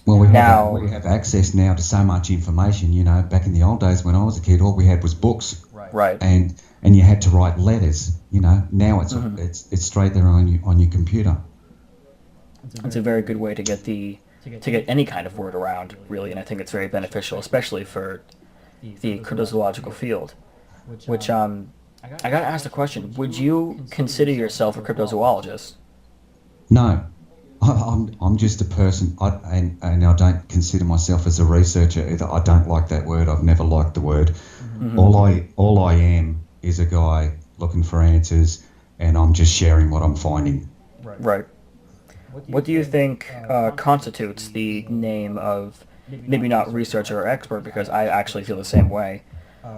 Well, we have access now to so much information. Back in the old days when I was a kid, all we had was books, right? And you had to write letters. Now it's straight there on your computer. It's a very good way to get any kind of word around, really, and I think it's very beneficial, especially for the cryptozoological field. Which I got to ask the question: would you consider yourself a cryptozoologist? No. I'm just a person, and I don't consider myself as a researcher either. I don't like that word. I've never liked the word. Mm-hmm. All I am is a guy looking for answers, and I'm just sharing what I'm finding. Right. What do you think constitutes the name of, maybe not researcher or expert, because I actually feel the same way.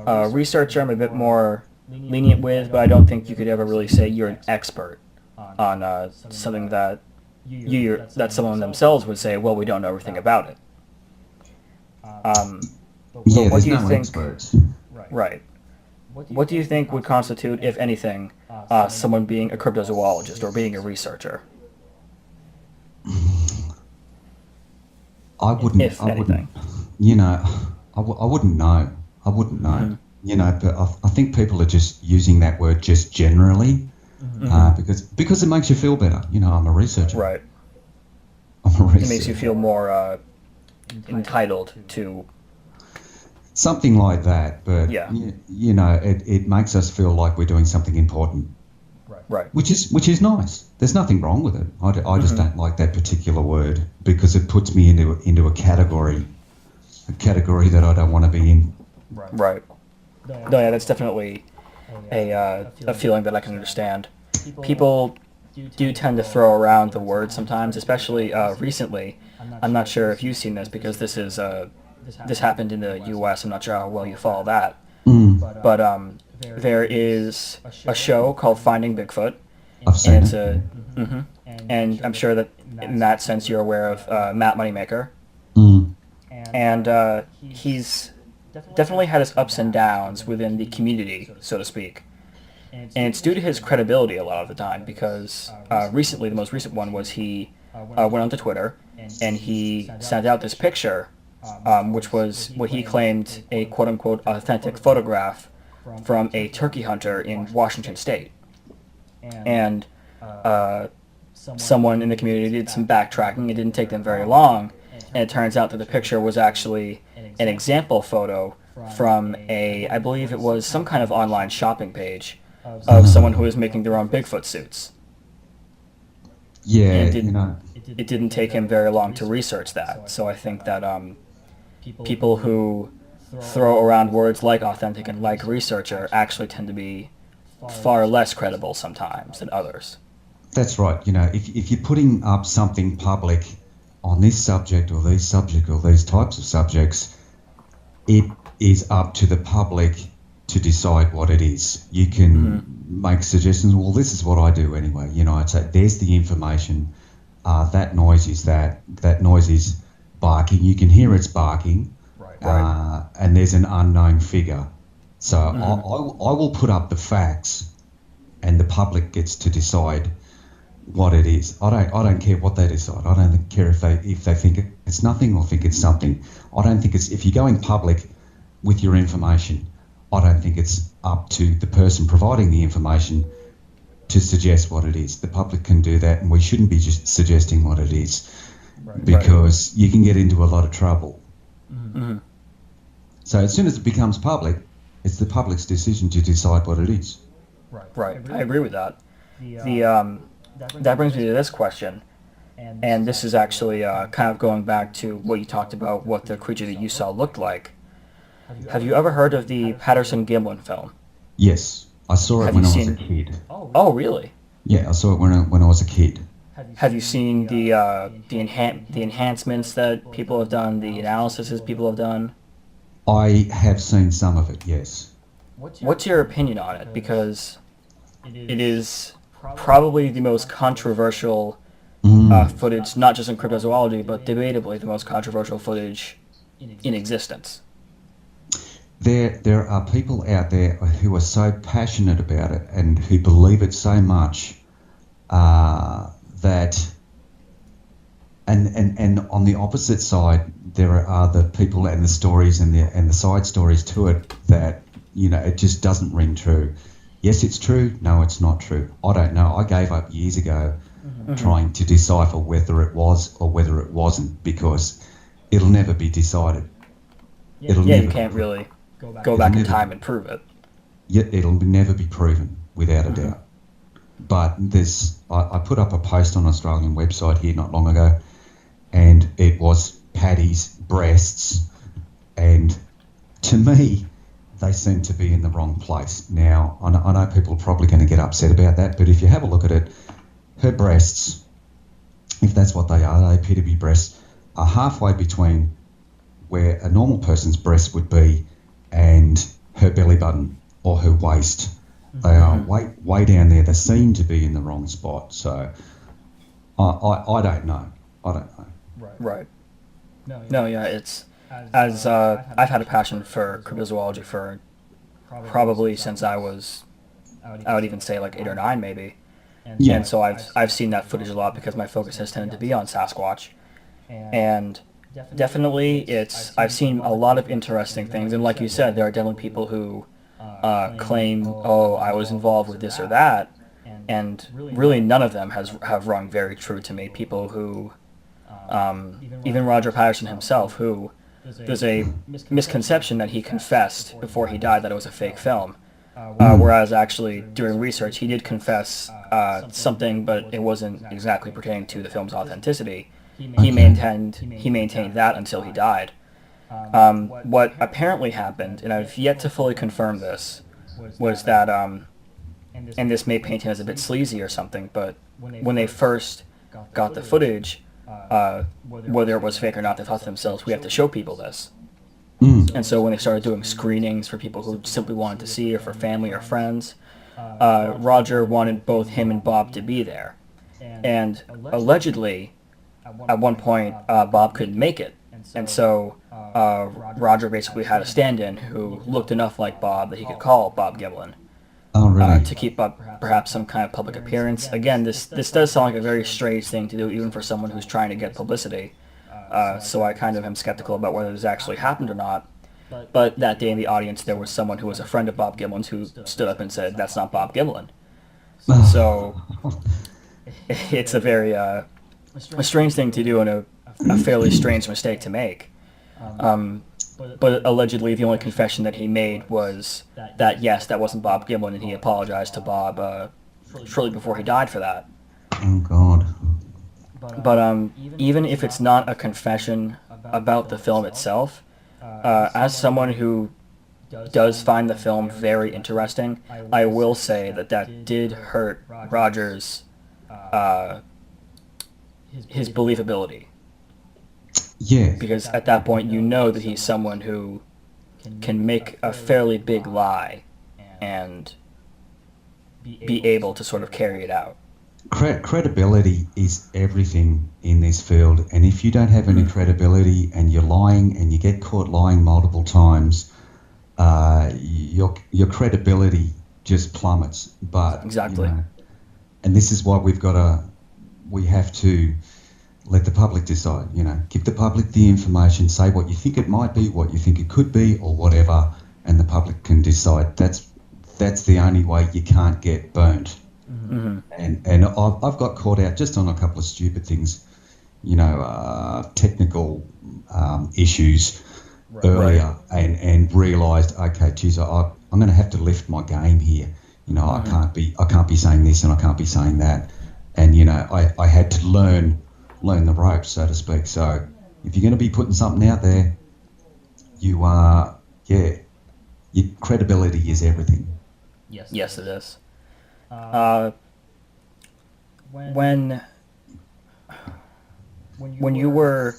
Researcher I'm a bit more lenient with, but I don't think you could ever really say you're an expert on something that that someone themselves would say, well, we don't know everything about it. Yeah, there's no experts. Right. What do you think would constitute, if anything, someone being a cryptozoologist or being a researcher? I wouldn't know. I wouldn't know. Mm-hmm. But I think people are just using that word just generally. Mm-hmm. Because it makes you feel better. I'm a researcher. Right. I'm a researcher. It makes you feel more entitled to something like that. But yeah. It makes us feel like we're doing something important. Right. Which is nice. There's nothing wrong with it. I just don't like that particular word because it puts me into a category that I don't want to be in. Right. No, yeah, that's definitely a feeling that I can understand. People do tend to throw around the word sometimes, especially recently. I'm not sure if you've seen this because this happened in the U.S. I'm not sure how well you follow that. But there is a show called Finding Bigfoot. I've seen it. And I'm sure that in that sense you're aware of Matt Moneymaker. And he's definitely had his ups and downs within the community, so to speak. And it's due to his credibility a lot of the time because recently, the most recent one was he went onto Twitter and he sent out this picture, which was what he claimed a quote-unquote authentic photograph from a turkey hunter in Washington State. And someone in the community did some backtracking. It didn't take them very long, and it turns out that the picture was actually an example photo from I believe it was some kind of online shopping page of someone who was making their own Bigfoot suits. Yeah, it didn't take him very long to research that. So I think that people who throw around words like authentic and like researcher actually tend to be far less credible sometimes than others. That's right. If you're putting up something public on this subject or these types of subjects, it is up to the public to decide what it is. You can make suggestions. Well, this is what I do anyway. I'd say there's the information. That noise is that noise is barking. You can hear it's barking, and there's an unknown figure. So I will put up the facts, and the public gets to decide what it is. I don't care what they decide. I don't care if they think it's nothing or think it's something. I don't think it's, if you go in public with your information, I don't think it's up to the person providing the information to suggest what it is. The public can do that, and we shouldn't be just suggesting what it is, because you can get into a lot of trouble. Mm-hmm. So as soon as it becomes public, it's the public's decision to decide what it is. Right. I agree with that. That brings me to this question, and this is actually kind of going back to what you talked about, what the creature that you saw looked like. Have you ever heard of the Patterson-Gimlin film? Yes, I saw it when I was a kid. Oh, really? Yeah, I saw it when I was a kid. Have you seen the enhancements that people have done, the analyses people have done? I have seen some of it, yes. What's your opinion on it? Because it is probably the most controversial footage, not just in cryptozoology, but debatably the most controversial footage in existence. There are people out there who are so passionate about it and who believe it so much that, and on the opposite side, there are the people and the stories and the side stories to it that, it just doesn't ring true. Yes, it's true. No, it's not true. I don't know. I gave up years ago trying to decipher whether it was or whether it wasn't, because it'll never be decided. You can't really go back in time and prove it. Yeah, it'll never be proven without a doubt. But I put up a post on an Australian website here not long ago, and it was Paddy's breasts, and to me, they seem to be in the wrong place. Now, I know people are probably going to get upset about that, but if you have a look at it, her breasts, if that's what they are, they appear to be breasts, are halfway between where a normal person's breast would be and her belly button or her waist. They are way down there. They seem to be in the wrong spot. So I don't know. Right. No, yeah, it's... As I've had a passion for cryptozoology for probably since I would even say like 8 or 9 maybe. And so I've seen that footage a lot because my focus has tended to be on Sasquatch. And definitely I've seen a lot of interesting things, and like you said, there are definitely people who claim, I was involved with this or that, and really none of them have rung very true to me. People who, even Roger Patterson himself, who there's a misconception that he confessed before he died that it was a fake film, whereas actually during research he did confess something, but it wasn't exactly pertaining to the film's authenticity. He maintained that until he died. What apparently happened, and I've yet to fully confirm this, was that, and this may paint him as a bit sleazy or something, but when they first got the footage, whether it was fake or not, they thought to themselves, we have to show people this. And so when they started doing screenings for people who simply wanted to see, or for family or friends, Roger wanted both him and Bob to be there. And allegedly, at one point, Bob couldn't make it. And so Roger basically had a stand-in who looked enough like Bob that he could call Bob Gimlin. Oh, really? To keep up perhaps some kind of public appearance. Again, this does sound like a very strange thing to do, even for someone who's trying to get publicity. So I kind of am skeptical about whether this actually happened or not. But that day in the audience, there was someone who was a friend of Bob Gimlin's who stood up and said, "That's not Bob Gimlin." So it's a very a strange thing to do, and a fairly strange mistake to make. But allegedly, the only confession that he made was that, yes, that wasn't Bob Gimlin, and he apologized to Bob shortly before he died for that. Oh, God. But even if it's not a confession about the film itself, as someone who does find the film very interesting, I will say that did hurt Roger's his believability. Yeah. Because at that point, you know that he's someone who can make a fairly big lie and be able to sort of carry it out. Credibility is everything in this field, and if you don't have any credibility and you're lying and you get caught lying multiple times, your credibility just plummets. But exactly, and this is why we have to let the public decide. Give the public the information, say what you think it might be, what you think it could be, or whatever, and the public can decide. That's the only way you can't get burnt. Mm-hmm. And I've got caught out just on a couple of stupid things, technical issues earlier, and realised, okay, geez, I'm going to have to lift my game here. I can't be saying this and I can't be saying that, and I had to learn the ropes, so to speak. So if you're going to be putting something out there, your credibility is everything. Yes, it is. When you were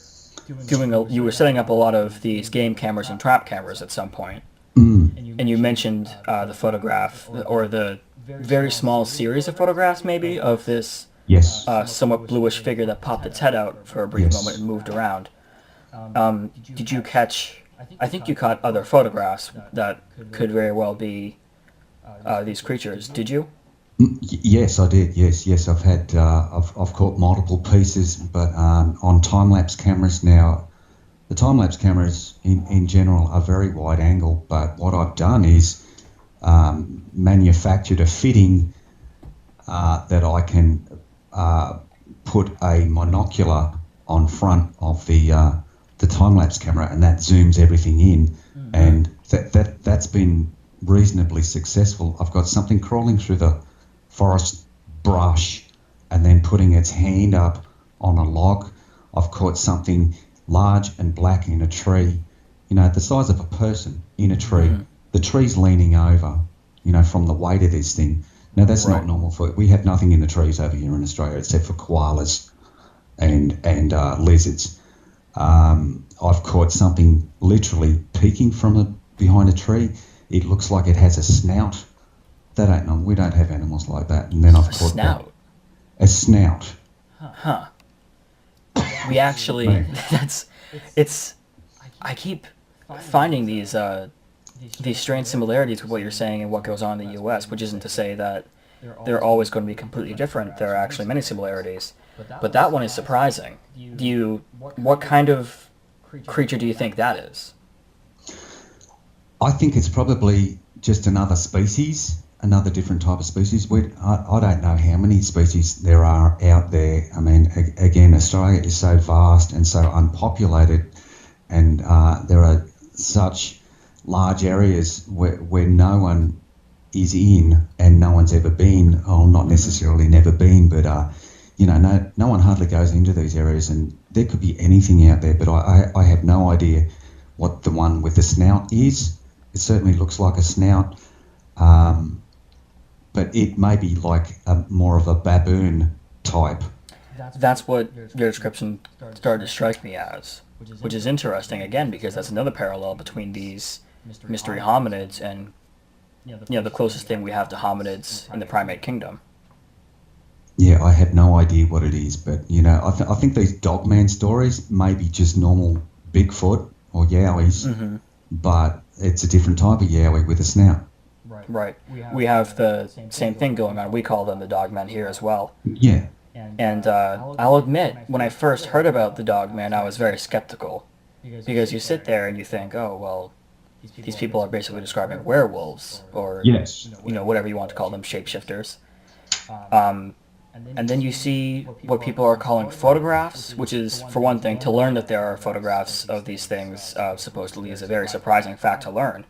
you were setting up a lot of these game cameras and trap cameras at some point, and you mentioned the photograph or the very small series of photographs, maybe, of this somewhat bluish figure that popped its head out for a brief moment and moved around. Did you catch? I think you caught other photographs that could very well be these creatures. Did you? Yes, I did. Yes, I've had I've caught multiple pieces, but on time-lapse cameras now, the time-lapse cameras in general are very wide angle. But what I've done is manufactured a fitting that I can put a monocular on front of the time-lapse camera, and that zooms everything in, and that's been reasonably successful. I've got something crawling through the forest brush and then putting its hand up on a log. I've caught something large and black in a tree, the size of a person in a tree. The tree's leaning over, from the weight of this thing. Now, that's not normal we have nothing in the trees over here in Australia except for koalas and lizards. I've caught something literally peeking from behind a tree. It looks like it has a snout. That ain't normal. We don't have animals like that. And then I've caught snout. A snout. Huh. We actually I keep finding these strange similarities with what you're saying and what goes on in the US, which isn't to say that they're always going to be completely different. There are actually many similarities. But that one is surprising. What kind of creature do you think that is? I think it's probably just another species, another different type of species. I don't know how many species there are out there. I mean, again, Australia is so vast and so unpopulated, and there are such large areas where no one is in and no one's ever been, or not necessarily never been, but no one hardly goes into these areas, and there could be anything out there, but I have no idea what the one with the snout is. It certainly looks like a snout, but it may be like more of a baboon type. That's what your description started to strike me as, which is interesting, again, because that's another parallel between these mystery hominids and the closest thing we have to hominids in the primate kingdom. Yeah, I have no idea what it is, but I think these Dogman stories may be just normal Bigfoot or Yowies, but it's a different type of Yowie with a snout. Right. We have the same thing going on. We call them the Dogmen here as well. Yeah. And I'll admit, when I first heard about the Dogman, I was very skeptical, because you sit there and you think, oh, well, these people are basically describing werewolves, or whatever you want to call them, shapeshifters. And then you see what people are calling photographs, which is, for one thing, to learn that there are photographs of these things supposedly is a very surprising fact to learn.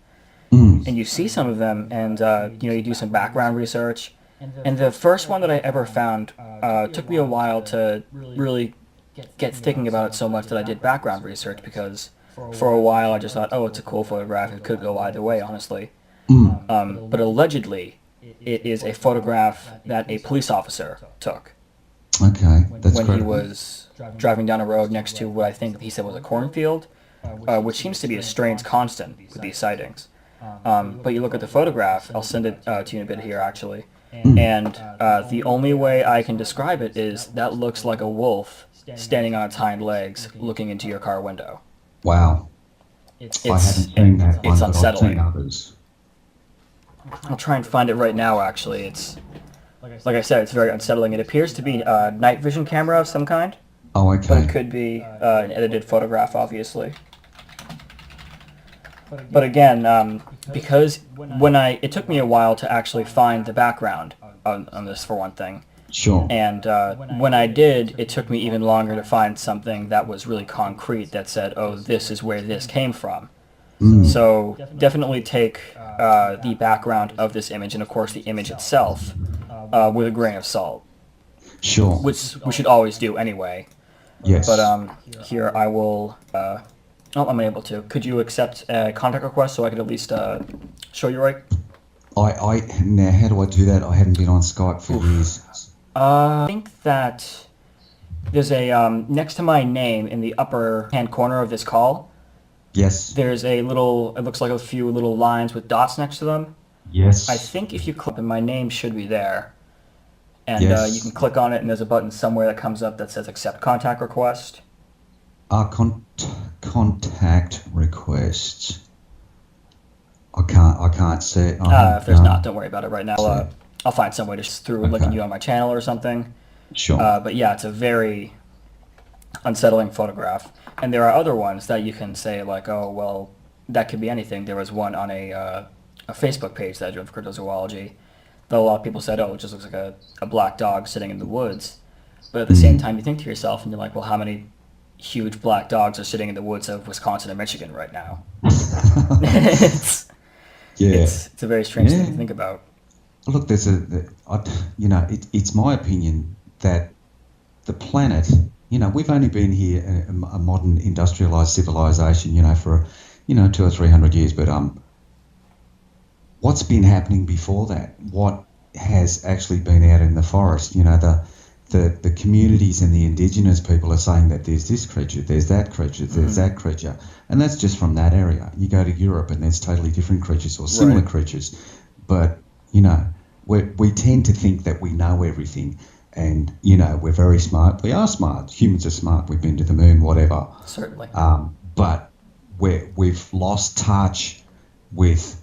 And you see some of them, and you do some background research. And the first one that I ever found took me a while to really get thinking about it so much that I did background research, because for a while I just thought, oh, it's a cool photograph. It could go either way, honestly. But allegedly, it is a photograph that a police officer took. Okay, that's when he was driving down a road next to what I think he said was a cornfield, which seems to be a strange constant with these sightings. But you look at the photograph, I'll send it to you in a bit here, actually. And the only way I can describe it is that looks like a wolf standing on its hind legs looking into your car window. Wow. I haven't seen that one, it's but I've seen unsettling. others. I'll try and find it right now, actually. It's, like I said, it's very unsettling. It appears to be a night vision camera of some kind, Oh, but okay. it could be an edited photograph, obviously. But again, because it took me a while to actually find the background on this, for one thing. Sure. And when I did, it took me even longer to find something that was really concrete that said, oh, this is where this came from. So definitely take the background of this image, and of course the image itself, with a grain of salt, Sure. which we should always do anyway. Yes. But here I will... I'm unable to. Could you accept a contact request so I could at least show you right? Now, how do I do that? I haven't been on Skype for years. I think that there's a, next to my name in the upper hand corner of this call, Yes. there's a little, it looks like a few little lines with dots next to them. Yes. I think if you click, and my name should be there. And Yes. you can click on it, and there's a button somewhere that comes up that says accept contact request. Contact requests. I can't see it. If there's not, don't worry about it right now. I'll find some way to through linking you on my channel or something. Sure. But yeah, it's a very unsettling photograph. And there are other ones that you can say like, oh, well, that could be anything. There was one on a Facebook page that I do for Cryptozoology that a lot of people said, oh, it just looks like a black dog sitting in the woods. But at the same time, you think to yourself, and you're like, well, how many huge black dogs are sitting in the woods of Wisconsin and Michigan right now? it's a very strange thing to think about. Look, it's my opinion that the planet, we've only been here a modern industrialized civilization, for 200 or 300 years, but what's been happening before that? What has actually been out in the forest? The communities and the indigenous people are saying that there's this creature, there's that creature, there's that creature, and that's just from that area. You go to Europe and there's totally different creatures or similar creatures, but we tend to think that we know everything, and we're very smart. We are smart. Humans are smart. We've been to the moon, whatever. Certainly. But we've lost touch with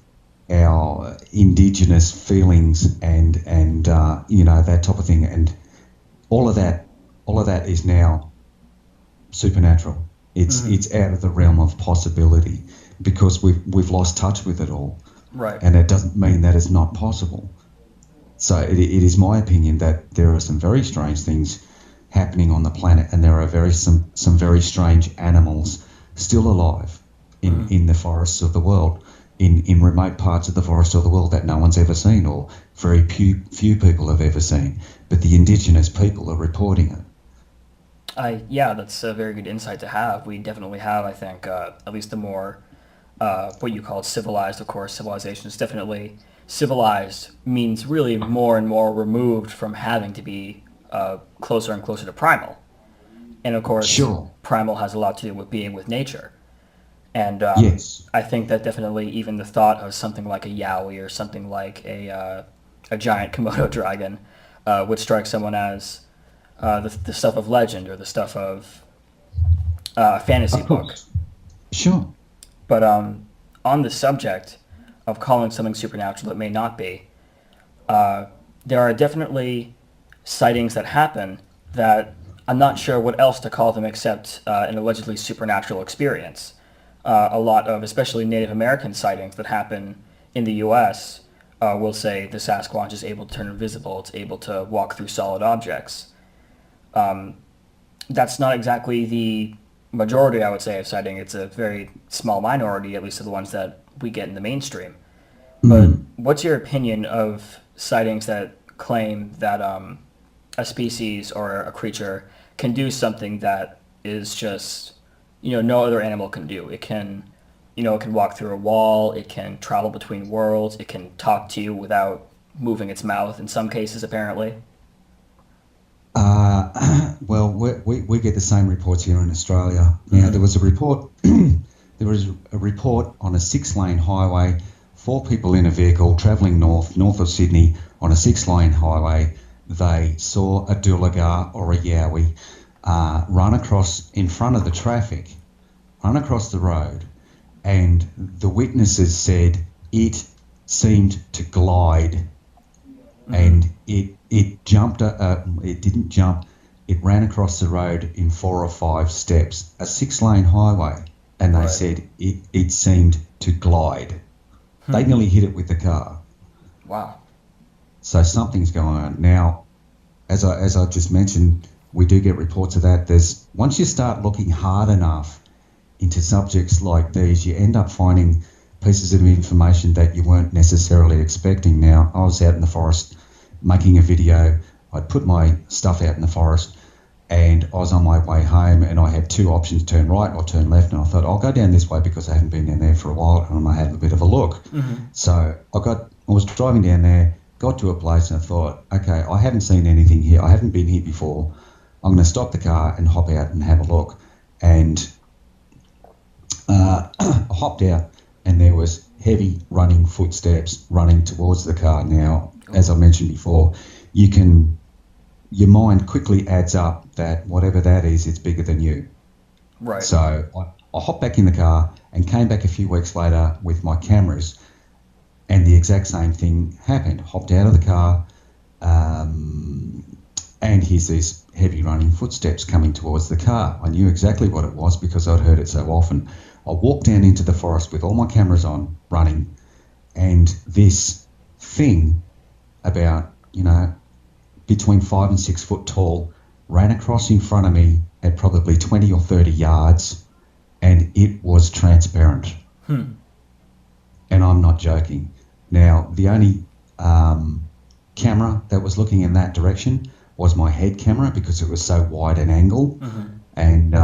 our indigenous feelings and that type of thing, and all of that is now supernatural. It's out of the realm of possibility because we've lost touch with it all. Right. And it doesn't mean that it's not possible. So it is my opinion that there are some very strange things happening on the planet, and there are some very strange animals still alive in the forests of the world, in remote parts of the forest of the world that no one's ever seen, or very few people have ever seen. But the indigenous people are reporting it. Yeah, that's a very good insight to have. We definitely have, I think, at least the more, what you call civilized, of course, civilization is definitely, civilized means really more and more removed from having to be closer and closer to primal. And of course, primal has a lot to do with being with nature. And yes. I think that definitely even the thought of something like a yowie or something like a giant Komodo dragon would strike someone as the stuff of legend or the stuff of a fantasy book. Sure. But on the subject of calling something supernatural that may not be, there are definitely sightings that happen that I'm not sure what else to call them except an allegedly supernatural experience. A lot of, especially Native American sightings that happen in the U.S. Will say the Sasquatch is able to turn invisible, it's able to walk through solid objects. That's not exactly the majority, I would say, of sighting. It's a very small minority, at least of the ones that we get in the mainstream. But what's your opinion of sightings that claim that a species or a creature can do something that is just, no other animal can do? It can, it can walk through a wall, it can travel between worlds, it can talk to you without moving its mouth in some cases, apparently. Well, we get the same reports here in Australia. Now, there was a report. There was a report on a 6-lane highway, 4 people in a vehicle travelling north of Sydney, on a 6-lane highway. They saw a doolagar or a yowie run across in front of the traffic, run across the road, and the witnesses said it seemed to glide, and it jumped. It didn't jump. It ran across the road in 4 or 5 steps, a 6-lane highway, and they said it seemed to glide. They nearly hit it with the car. Wow. So something's going on. Now, as I just mentioned, we do get reports of that. Once you start looking hard enough into subjects like these, you end up finding pieces of information that you weren't necessarily expecting. Now, I was out in the forest making a video. I'd put my stuff out in the forest, and I was on my way home, and I had 2 options: turn right or turn left. And I thought, I'll go down this way because I haven't been down there for a while, and I might have a bit of a look. So I was driving down there, got to a place, and I thought, okay, I haven't seen anything here. I haven't been here before. I'm going to stop the car and hop out and have a look. And I hopped out, and there was heavy running footsteps running towards the car. Now, as I mentioned before, your mind quickly adds up that whatever that is, it's bigger than you. Right. So I hopped back in the car and came back a few weeks later with my cameras, and the exact same thing happened. Hopped out of the car, and here's these heavy running footsteps coming towards the car. I knew exactly what it was because I'd heard it so often. I walked down into the forest with all my cameras on, running, and this thing about, between 5 and 6 foot tall ran across in front of me at probably 20 or 30 yards, and it was transparent. And I'm not joking. Now, the only camera that was looking in that direction was my head camera because it was so wide an angle. And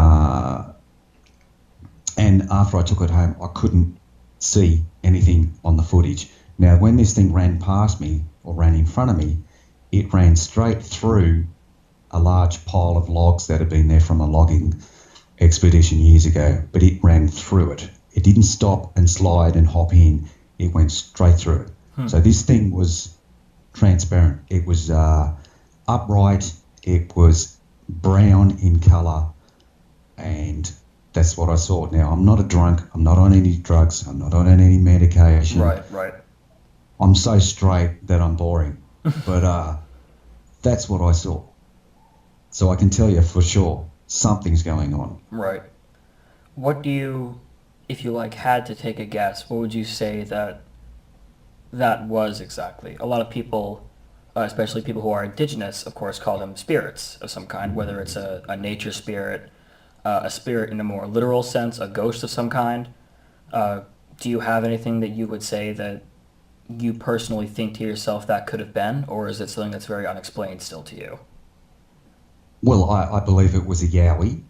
after I took it home, I couldn't see anything on the footage. Now, when this thing ran past me or ran in front of me, it ran straight through a large pile of logs that had been there from a logging expedition years ago, but it ran through it. It didn't stop and slide and hop in. It went straight through it. So this thing was transparent. It was upright. It was brown in colour, and that's what I saw. Now, I'm not a drunk. I'm not on any drugs. I'm not on any medication. Right. I'm so straight that I'm boring. But that's what I saw. So I can tell you for sure something's going on. Right. What do you, if you had to take a guess, what would you say that was exactly? A lot of people, especially people who are indigenous, of course, call them spirits of some kind, whether it's a nature spirit, a spirit in a more literal sense, a ghost of some kind. Do you have anything that you would say that you personally think to yourself that could have been, or is it something that's very unexplained still to you? Well, I believe it was a yowie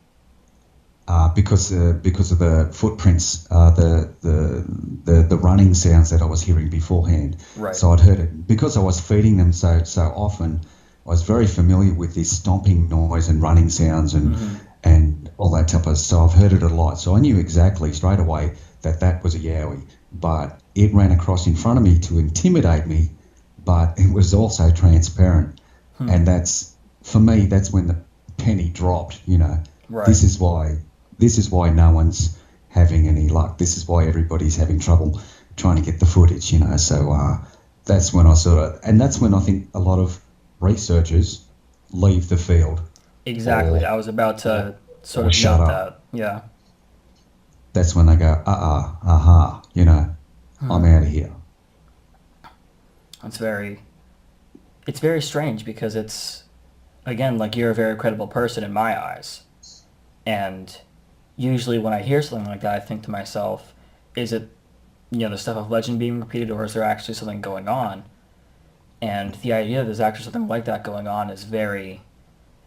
because of the footprints, the running sounds that I was hearing beforehand. Right. So I'd heard it because I was feeding them so often. I was very familiar with this stomping noise and running sounds and all that type of stuff. So I've heard it a lot. So I knew exactly straight away that was a yowie. But it ran across in front of me to intimidate me, but it was also transparent. And for me, that's when the penny dropped, Right. This is why no one's having any luck. This is why everybody's having trouble trying to get the footage, So that's when that's when I think a lot of researchers leave the field. Exactly. I was about to sort of shut note up. that. Yeah. That's when they go, I'm out of here. It's very strange because it's, again, you're a very credible person in my eyes. And usually when I hear something like that, I think to myself, is it, the stuff of legend being repeated, or is there actually something going on? And the idea that there's actually something like that going on is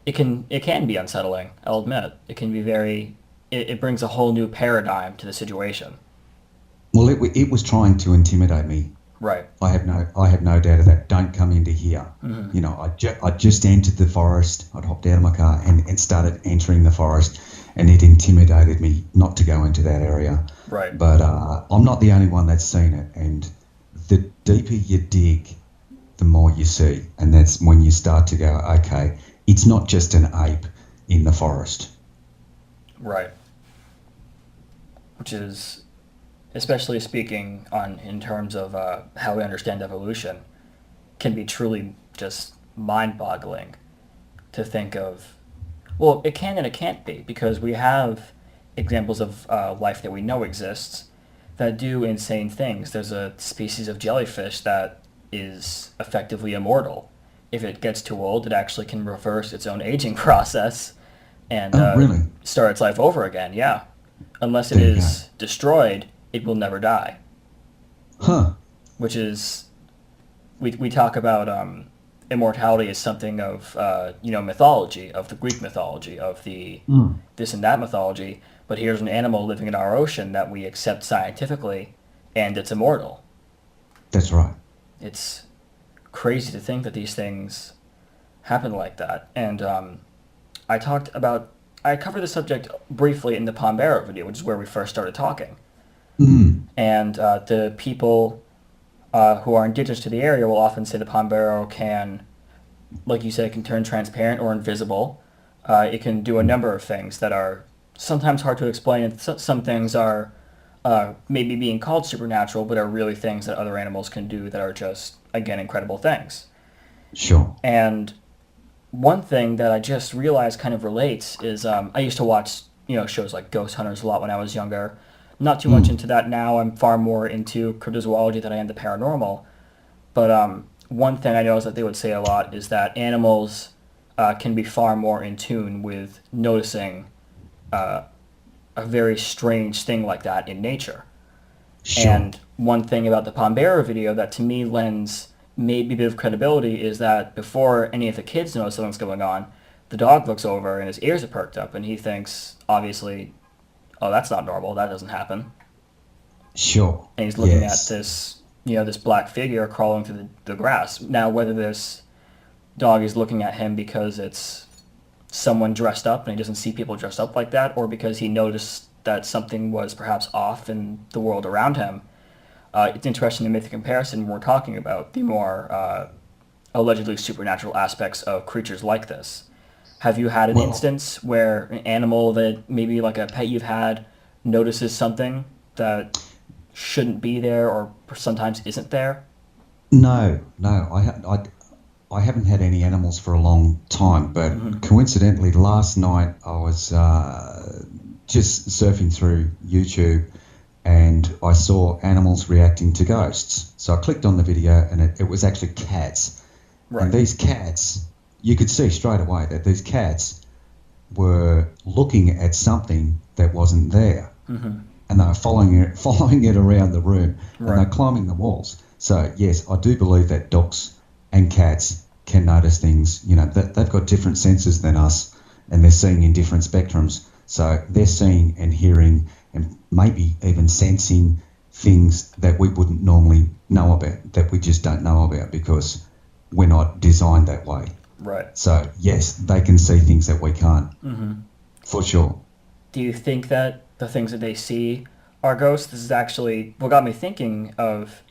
it can be unsettling, I'll admit. It can be it brings a whole new paradigm to the situation. Well, it was trying to intimidate me. Right. I have no doubt of that. Don't come into here. I just entered the forest. I'd hopped out of my car and started entering the forest, and it intimidated me not to go into that area. Right. But I'm not the only one that's seen it. And the deeper you dig, the more you see. And that's when you start to go, okay, it's not just an ape in the forest. Right. Which is, especially speaking in terms of how we understand evolution, can be truly just mind-boggling to think of. Well, it can and it can't be, because we have examples of life that we know exists that do insane things. There's a species of jellyfish that is effectively immortal. If it gets too old, it actually can reverse its own aging process and Oh, really? start its life over again. Yeah, unless it There you is destroyed, it will never die. Huh. Which is, we talk about immortality as something of mythology, of the Greek mythology, of the this and that mythology. But here's an animal living in our ocean that we accept scientifically, and it's immortal. That's right. It's crazy to think that these things happen like that. And I covered the subject briefly in the Pombero video, which is where we first started talking. And the people who are indigenous to the area will often say the Pombero can, like you said, it can turn transparent or invisible. It can do a number of things that are sometimes hard to explain, and some things are maybe being called supernatural, but are really things that other animals can do that are just, again, incredible things. Sure. And one thing that I just realized kind of relates is I used to watch shows like Ghost Hunters a lot when I was younger. Not too much into that now. I'm far more into cryptozoology than I am the paranormal. But one thing I noticed that they would say a lot is that animals can be far more in tune with noticing a very strange thing like that in nature. Sure. And one thing about the Pombero video that to me lends maybe a bit of credibility is that before any of the kids know something's going on, the dog looks over and his ears are perked up and he thinks, obviously, oh, that's not normal, that doesn't happen. Sure. And he's looking Yes. at this black figure crawling through the grass. Now, whether this dog is looking at him because it's someone dressed up and he doesn't see people dressed up like that, or because he noticed that something was perhaps off in the world around him, it's interesting to make the comparison when we're talking about the more allegedly supernatural aspects of creatures like this. Have you had an instance where an animal that maybe like a pet you've had notices something that shouldn't be there or sometimes isn't there? No. I haven't had any animals for a long time, but coincidentally, last night I was just surfing through YouTube and I saw animals reacting to ghosts. So I clicked on the video and it was actually cats. Right. And these cats, you could see straight away that these cats were looking at something that wasn't there. And they were following it around the room, and they're climbing the walls. So yes, I do believe that dogs and cats can notice things. That they've got different senses than us, and they're seeing in different spectrums. So they're seeing and hearing and maybe even sensing things that we wouldn't normally know about, that we just don't know about because we're not designed that way. Right. So yes, they can see things that we can't. For sure. Do you think that the things that they see are ghosts? This is actually what got me thinking of,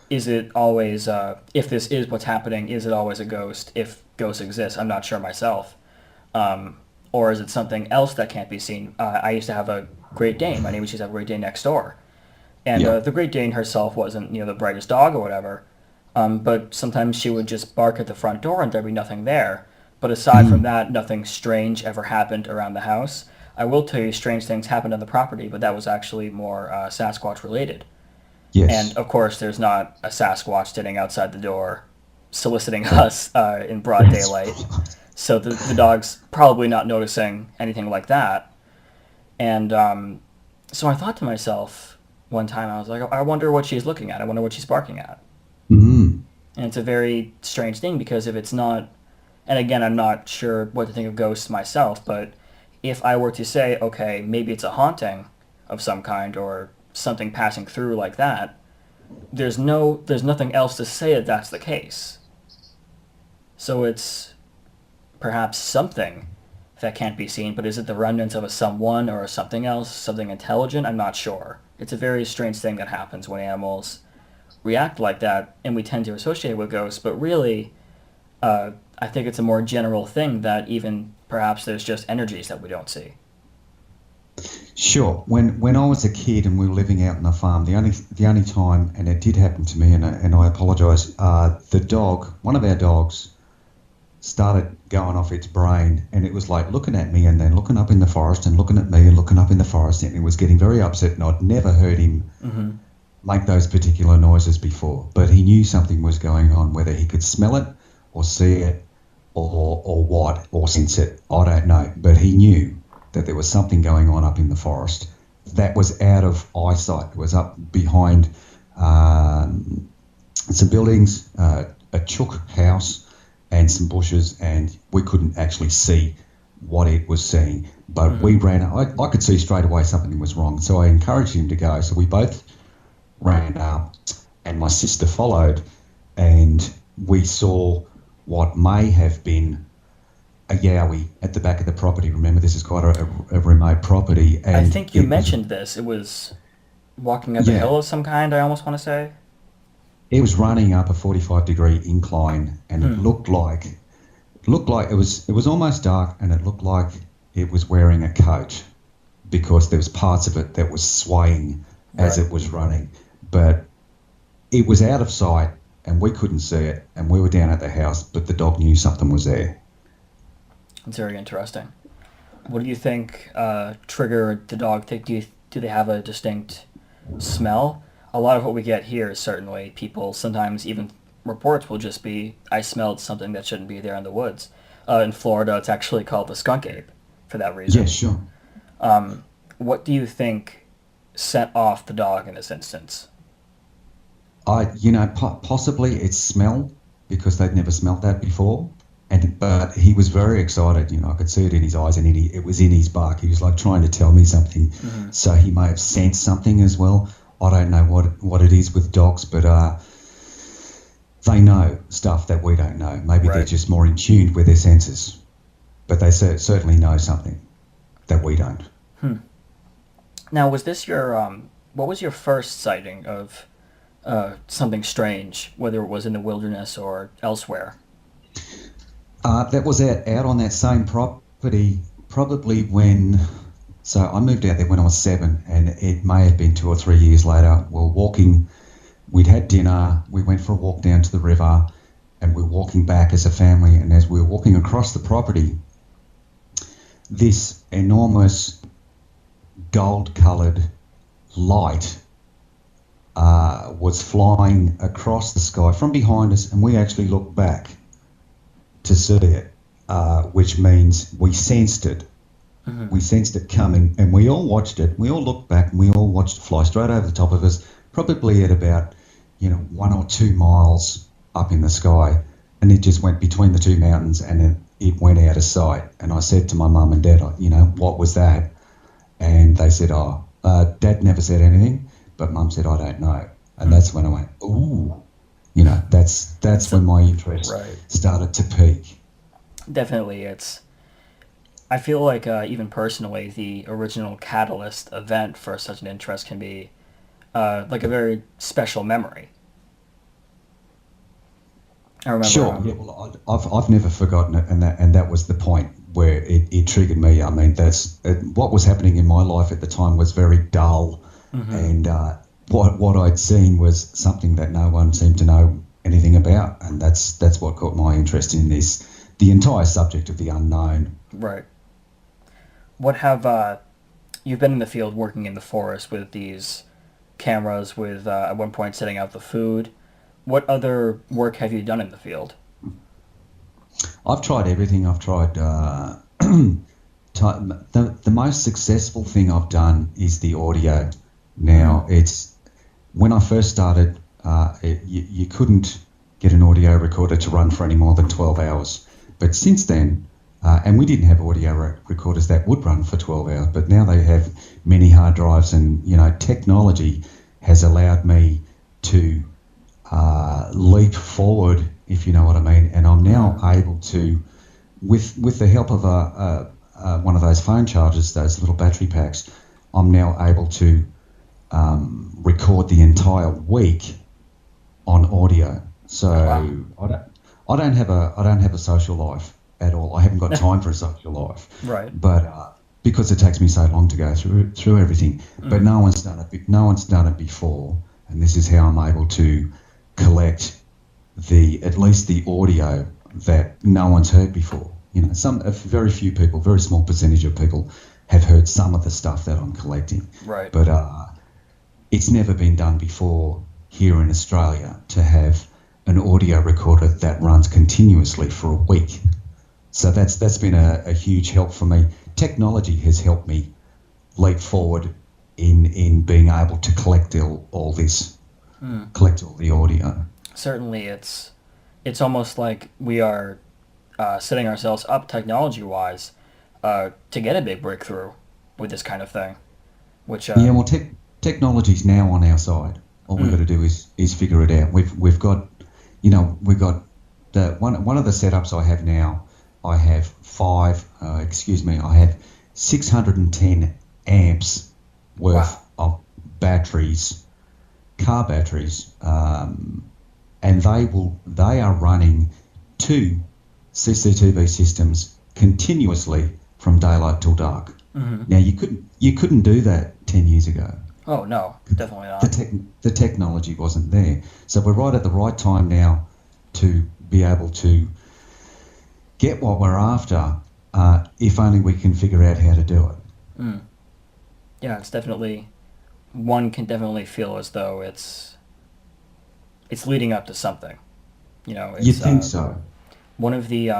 is it always, if this is what's happening, is it always a ghost if ghosts exist? I'm not sure myself. Or is it something else that can't be seen? I used to have a Great Dane. My neighbor used to have a Great Dane next door. And the Great Dane herself wasn't, the brightest dog or whatever. But sometimes she would just bark at the front door and there'd be nothing there. But aside from that, nothing strange ever happened around the house. I will tell you strange things happened on the property, but that was actually more Sasquatch related. Yes. And of course, there's not a Sasquatch sitting outside the door soliciting us in broad daylight. So the dog's probably not noticing anything like that. And so I thought to myself one time, I was like, I wonder what she's looking at. I wonder what she's barking at. And it's a very strange thing because if it's not, and again, I'm not sure what to think of ghosts myself, but if I were to say, okay, maybe it's a haunting of some kind or something passing through like that, there's nothing else to say that that's the case. So it's perhaps something that can't be seen, but is it the remnants of a someone or a something else, something intelligent? I'm not sure. It's a very strange thing that happens when animals react like that, and we tend to associate it with ghosts, but really, I think it's a more general thing that even perhaps there's just energies that we don't see. Sure. When I was a kid and we were living out on the farm, the only time, and it did happen to me, and I apologise, one of our dogs, started going off its brain, and it was like looking at me and then looking up in the forest and looking at me and looking up in the forest, and it was getting very upset, and I'd never heard him make those particular noises before, but he knew something was going on, whether he could smell it or see it or what, or sense it, I don't know, but he knew that there was something going on up in the forest that was out of eyesight. It was up behind some buildings, a chook house, and some bushes, and we couldn't actually see what it was seeing. But we ran. I could see straight away something was wrong, so I encouraged him to go. So we both ran up, and my sister followed, and we saw what may have been a yowie at the back of the property. Remember, this is quite a remote property. And I think you mentioned this. It was walking up a hill of some kind, I almost want to say. It was running up a 45-degree incline, and it looked like it was almost dark, and it looked like it was wearing a coat, because there was parts of it that was swaying as it was running. But it was out of sight, and we couldn't see it, and we were down at the house, but the dog knew something was there. That's very interesting. What do you think triggered the dog? Do they have a distinct smell? A lot of what we get here is certainly people, sometimes even reports will just be, I smelled something that shouldn't be there in the woods. In Florida, it's actually called the skunk ape for that reason. Yeah, sure. What do you think set off the dog in this instance? Possibly it's smell, because they'd never smelled that before. But he was very excited. I could see it in his eyes, and it was in his bark. He was like trying to tell me something. So he may have sensed something as well. I don't know what it is with dogs, but they know stuff that we don't know. Maybe they're just more in tune with their senses, but they certainly know something that we don't. Now, was this what was your first sighting of something strange, whether it was in the wilderness or elsewhere? That was out on that same property, probably when... So I moved out there when I was 7, and it may have been 2 or 3 years later. We were walking, we'd had dinner, we went for a walk down to the river, and we were walking back as a family, and as we were walking across the property, this enormous gold-coloured light was flying across the sky from behind us, and we actually looked back to see it, which means we sensed it. We sensed it coming, and we all watched it. We all looked back, and we all watched it fly straight over the top of us, probably at about 1 or 2 miles up in the sky, and it just went between the two mountains, and it went out of sight. And I said to my mum and dad, what was that? And they said, Dad never said anything, but Mum said, I don't know. And that's when I went, ooh, that's when my interest started to peak. Definitely, I feel like even personally, the original catalyst event for such an interest can be like a very special memory. I remember. Sure. Yeah. Well, I've never forgotten it, and that was the point where it triggered me. I mean, what was happening in my life at the time was very dull, and what I'd seen was something that no one seemed to know anything about, and that's what caught my interest in the entire subject of the unknown. Right. What have you've been in the field working in the forest with these cameras, with at one point setting out the food. What other work have you done in the field? I've tried everything. I've tried the most successful thing I've done is the audio. Now, it's when I first started, you couldn't get an audio recorder to run for any more than 12 hours. But since then, and we didn't have audio recorders that would run for 12 hours, but now they have many hard drives, and technology has allowed me to leap forward, if you know what I mean. And I'm now able to, with the help of one of those phone chargers, those little battery packs, I'm now able to record the entire week on audio. So Wow. I don't have a social life at all. I haven't got time for a social life, Right. but because it takes me so long to go through everything. But Mm. no one's done it. No one's done it before, and this is how I'm able to collect at least the audio that no one's heard before. You know, a very few people, very small percentage of people, have heard some of the stuff that I'm collecting, Right. but it's never been done before here in Australia to have an audio recorder that runs continuously for a week. So that's been a huge help for me. Technology has helped me leap forward in being able to collect all this, Mm. collect all the audio. Certainly, it's almost like we are setting ourselves up technology-wise to get a big breakthrough with this kind of thing. Which, Yeah, well, technology's now on our side. All we've got mm, to do is figure it out. We've got, we've got the one of the setups I have now. I have I have 610 amps worth wow, of batteries, car batteries, and they are running two CCTV systems continuously from daylight till dark. hmm Now you couldn't do that 10 years ago. oh no, definitely The not. tech, the technology wasn't there. So we're right at the right time now to be able to get what we're after, if only we can figure out how to do it. Mm. Yeah, it's definitely one can definitely feel as though it's leading up to something. You'd It's think so. one of the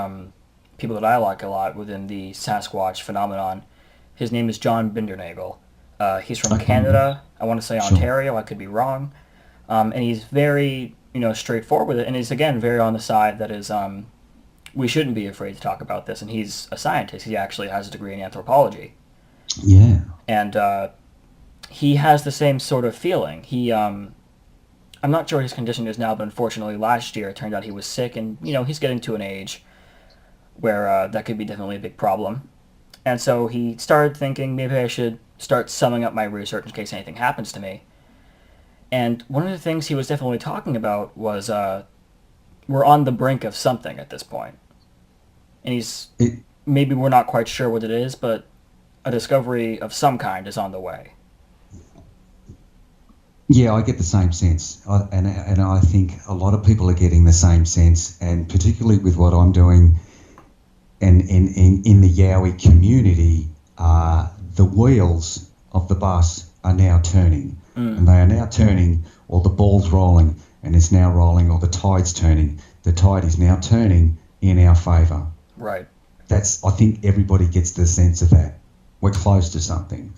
people that I like a lot within the Sasquatch phenomenon. His name is John Bindernagel. He's from Okay, Canada. I want to say sure. Ontario. I could be wrong. And he's very straightforward with it, and he's again very on the side that is we shouldn't be afraid to talk about this. And he's a scientist. He actually has a degree in anthropology, Yeah. and he has the same sort of feeling. I'm not sure what his condition is now, but unfortunately last year it turned out he was sick, and he's getting to an age where that could be definitely a big problem. And so he started thinking maybe I should start summing up my research in case anything happens to me. And one of the things he was definitely talking about was we're on the brink of something at this point. And It, maybe we're not quite sure what it is, but a discovery of some kind is on the way. yeah, I get the same sense, and I think a lot of people are getting the same sense, and particularly with what I'm doing, and in the Yowie community, the wheels of the bus are now turning, Mm, and they are now turning, or the ball's rolling, and it's now rolling, or the tide's turning. The tide is now turning in our favour. right. I think everybody gets the sense of that. We're close to something.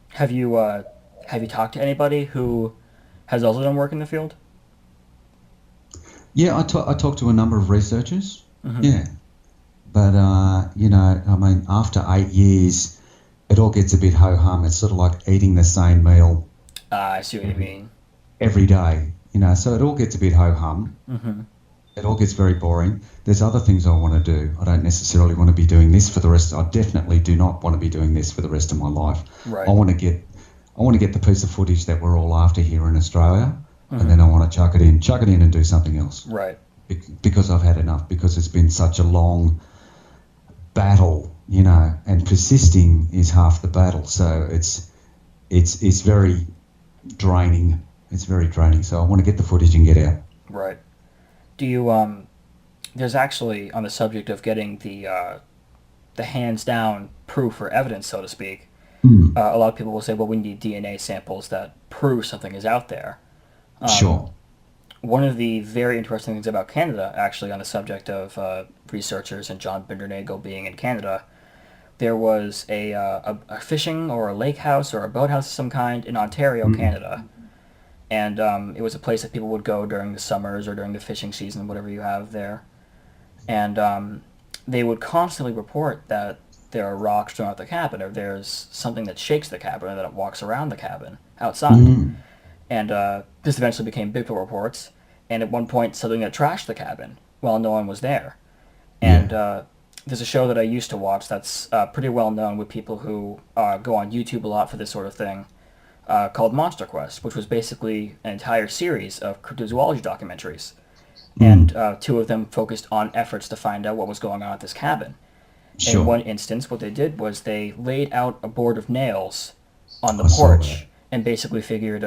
Have you talked to anybody who has also done work in the field? Yeah, I talked to a number of researchers. Mm-hmm. Yeah, but I mean, after 8 years, it all gets a bit ho hum. It's sort of like eating the same meal I see what you mean. every day. So it all gets a bit ho hum. Mm-hmm. It all gets very boring. There's other things I want to do. I don't necessarily want to be doing this for the rest. I definitely do not want to be doing this for the rest of my life. I Right. want to get I want to get the piece of footage that we're all after here in Australia, and Mm-hmm. then I want to chuck it in and do something else Right. because I've had enough. Because it's been such a long battle, and persisting is half the battle. So it's very draining. It's very draining. So I want to get the footage and get out. Right. Do you There's actually on the subject of getting the hands down proof or evidence, so to speak. Hmm. A lot of people will say, well, we need DNA samples that prove something is out there. Um, Sure. One of the very interesting things about Canada, actually, on the subject of researchers and John Bindernagel being in Canada, there was a fishing or a lake house or a boathouse of some kind in Ontario, Hmm. Canada. And it was a place that people would go during the summers or during the fishing season, whatever you have there. And they would constantly report that there are rocks throughout the cabin, or there's something that shakes the cabin, or that it walks around the cabin outside. Hmm. And this eventually became Bigfoot reports, and at one point something that trashed the cabin while no one was there. And Yeah. there's a show that I used to watch that's pretty well known with people who go on YouTube a lot for this sort of thing. called Monster Quest, which was basically an entire series of cryptozoology documentaries. And two of them focused on efforts to find out what was going on at this cabin. In Sure. one instance, what they did was they laid out a board of nails on the I saw that. porch and basically figured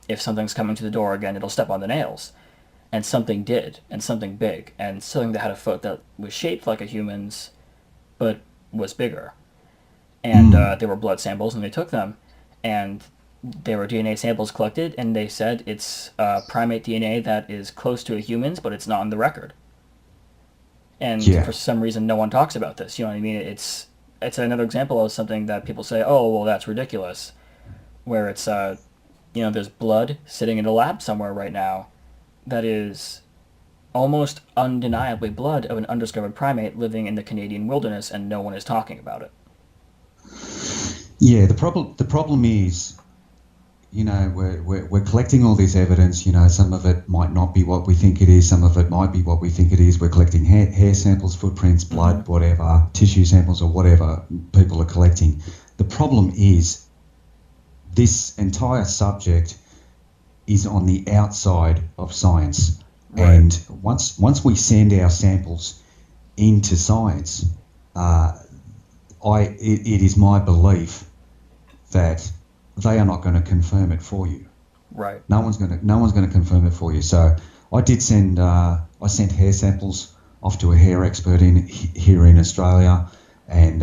if something's coming to the door again, it'll step on the nails. And something did, and something big, and something that had a foot that was shaped like a human's, but was bigger. And they were blood samples, and they took them, and there were DNA samples collected, and they said it's primate DNA that is close to a human's, but it's not on the record. And Yeah. for some reason, no one talks about this. You know what I mean? It's another example of something that people say, "Oh, well, that's ridiculous," where it's there's blood sitting in a lab somewhere right now that is almost undeniably blood of an undiscovered primate living in the Canadian wilderness, and no one is talking about it. Yeah, the problem is, we're collecting all this evidence. Some of it might not be what we think it is. Some of it might be what we think it is. We're collecting hair samples, footprints, blood, whatever, tissue samples or whatever people are collecting. The problem is this entire subject is on the outside of science. Right. And once we send our samples into science, it is my belief that they are not going to confirm it for you. Right. No one's going to confirm it for you. So I did send hair samples off to a hair expert here in Australia, and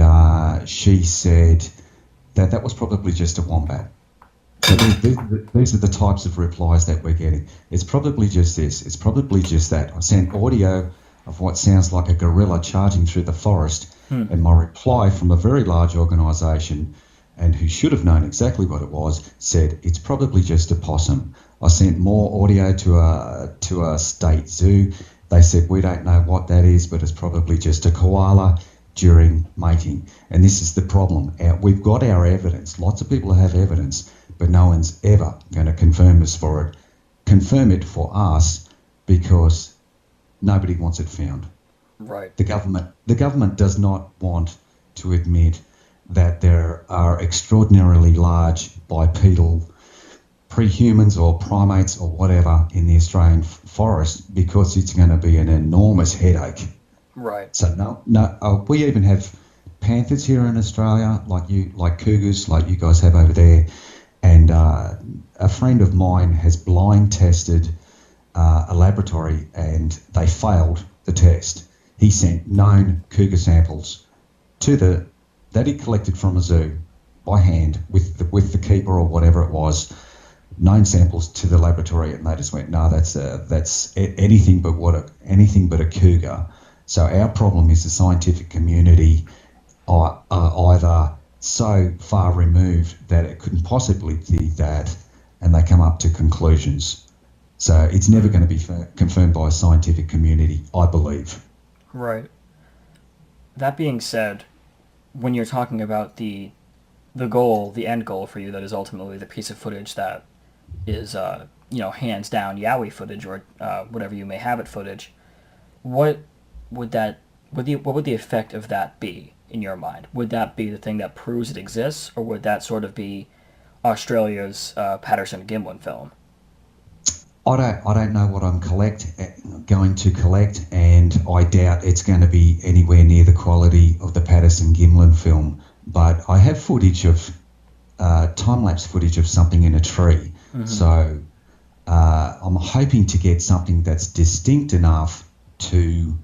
she said that was probably just a wombat. So these are the types of replies that we're getting. It's probably just this. It's probably just that. I sent audio of what sounds like a gorilla charging through the forest, and my reply from a very large organisation, and who should have known exactly what it was, said it's probably just a possum. I sent more audio to a state zoo. They said we don't know what that is, but it's probably just a koala during mating. And this is the problem. We've got our evidence. Lots of people have evidence, but no one's ever going to confirm it for us, because nobody wants it found. Right. The government does not want to admit that there are extraordinarily large bipedal prehumans or primates or whatever in the Australian forest, because it's going to be an enormous headache. Right. So we even have panthers here in Australia, like cougars, like you guys have over there. And a friend of mine has blind tested a laboratory, and they failed the test. He sent known cougar samples that he collected from a zoo by hand with the keeper or whatever it was, known samples to the laboratory, and they just went, no, that's anything but a cougar. So our problem is the scientific community are either so far removed that it couldn't possibly be that, and they come up to conclusions. So it's never going to be confirmed by a scientific community, I believe. Right. That being said, when you're talking about the goal, the end goal for you, that is ultimately the piece of footage that is, hands down Yowie footage, or whatever you may have it footage, what would the effect of that be in your mind? Would that be the thing that proves it exists, or would that sort of be Australia's Patterson-Gimlin film? I don't know what I'm going to collect, and I doubt it's going to be anywhere near the quality of the Patterson-Gimlin film. But I have footage of time-lapse footage of something in a tree, so I'm hoping to get something that's distinct enough to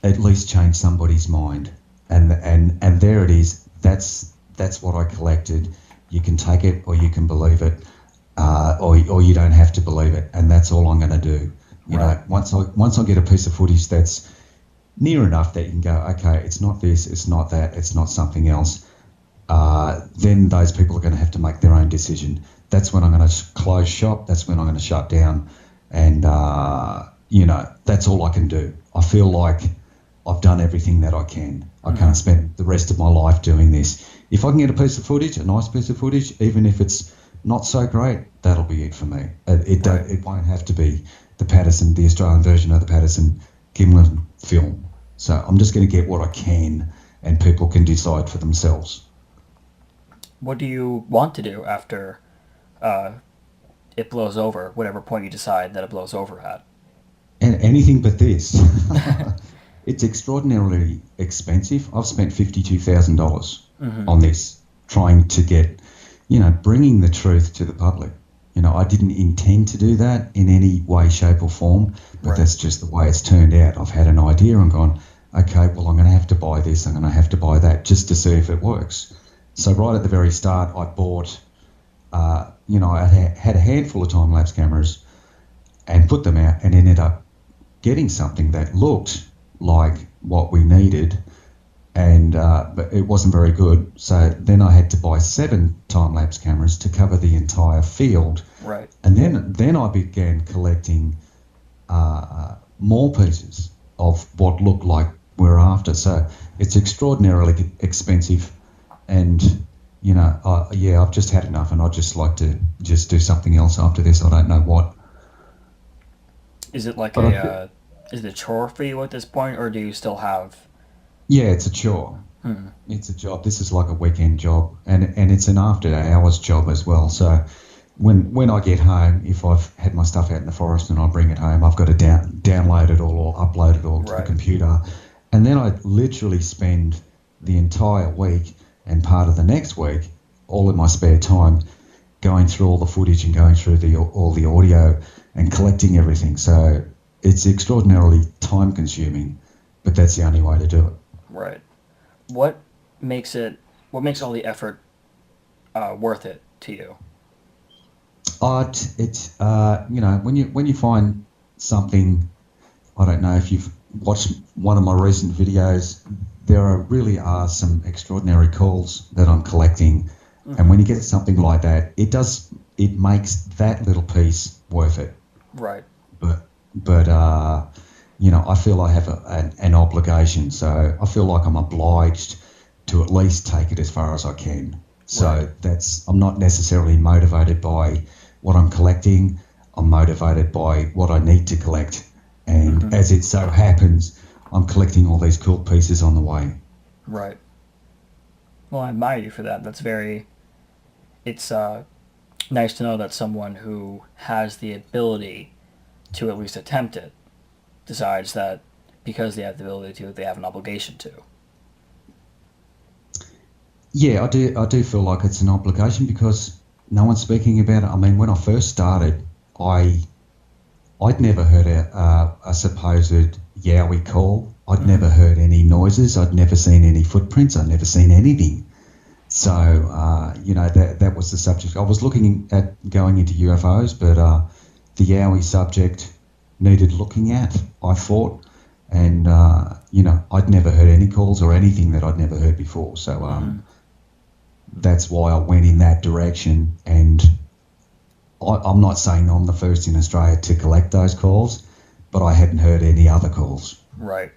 at least change somebody's mind. And there it is. That's what I collected. You can take it or you can believe it. Or you don't have to believe it, and that's all I'm going to do. You know, once I get a piece of footage that's near enough that you can go, okay, it's not this, it's not that, it's not something else, then those people are going to have to make their own decision. That's when I'm going to close shop. That's when I'm going to shut down, and that's all I can do. I feel like I've done everything that I can. I can't spend the rest of my life doing this. If I can get a piece of footage, a nice piece of footage, even if it's not so great, that'll be it for me. It won't have to be the Australian version of the Patterson-Gimlin film. So I'm just going to get what I can, and people can decide for themselves. What do you want to do after it blows over, whatever point you decide that it blows over at. And anything but this. It's extraordinarily expensive. I've spent $52,000 on this, trying to get, bringing the truth to the public. I didn't intend to do that in any way, shape or form, but that's just the way it's turned out. I've had an idea and gone, okay, well, I'm going to have to buy this, I'm going to have to buy that, just to see if it works. So right at the very start, I bought, I had a handful of time-lapse cameras and put them out and ended up getting something that looked like what we needed, and but it wasn't very good. So then I had to buy 7 time-lapse cameras to cover the entire field. Right. And then I began collecting more pieces of what looked like we're after. So it's extraordinarily expensive, and I've just had enough, and I'd just like to just do something else after this. I don't know what. Is it like is it a chore for you at this point, or do you still have? Yeah, it's a chore. It's a job. This is like a weekend job, and it's an after-hours job as well. So when I get home, if I've had my stuff out in the forest and I bring it home, I've got to download it all or upload it all to the computer, and then I literally spend the entire week and part of the next week, all in my spare time, going through all the footage and going through all the audio and collecting everything. So it's extraordinarily time consuming, but that's the only way to do it. Right. What makes all the effort worth it to you? It's when you find something, I don't know if you've watched one of my recent videos, there really are some extraordinary calls that I'm collecting, and when you get something like that, it makes that little piece worth it. Right. But I feel I have an obligation, so I feel like I'm obliged to at least take it as far as I can. So I'm not necessarily motivated by what I'm collecting. I'm motivated by what I need to collect, and as it so happens, I'm collecting all these cool pieces on the way. Right. Well, I admire you for that. It's nice to know that someone who has the ability to at least attempt it decides that because they have the ability to, they have an obligation to. Yeah, I do feel like it's an obligation because no one's speaking about it. I mean, when I first started, I'd never heard a supposed yowie call. I'd never heard any noises. I'd never seen any footprints. I'd never seen anything. So, that was the subject. I was looking at going into UFOs, but the yowie subject needed looking at, I thought. And, I'd never heard any calls or anything that I'd never heard before. So that's why I went in that direction. And I'm not saying I'm the first in Australia to collect those calls, but I hadn't heard any other calls. Right.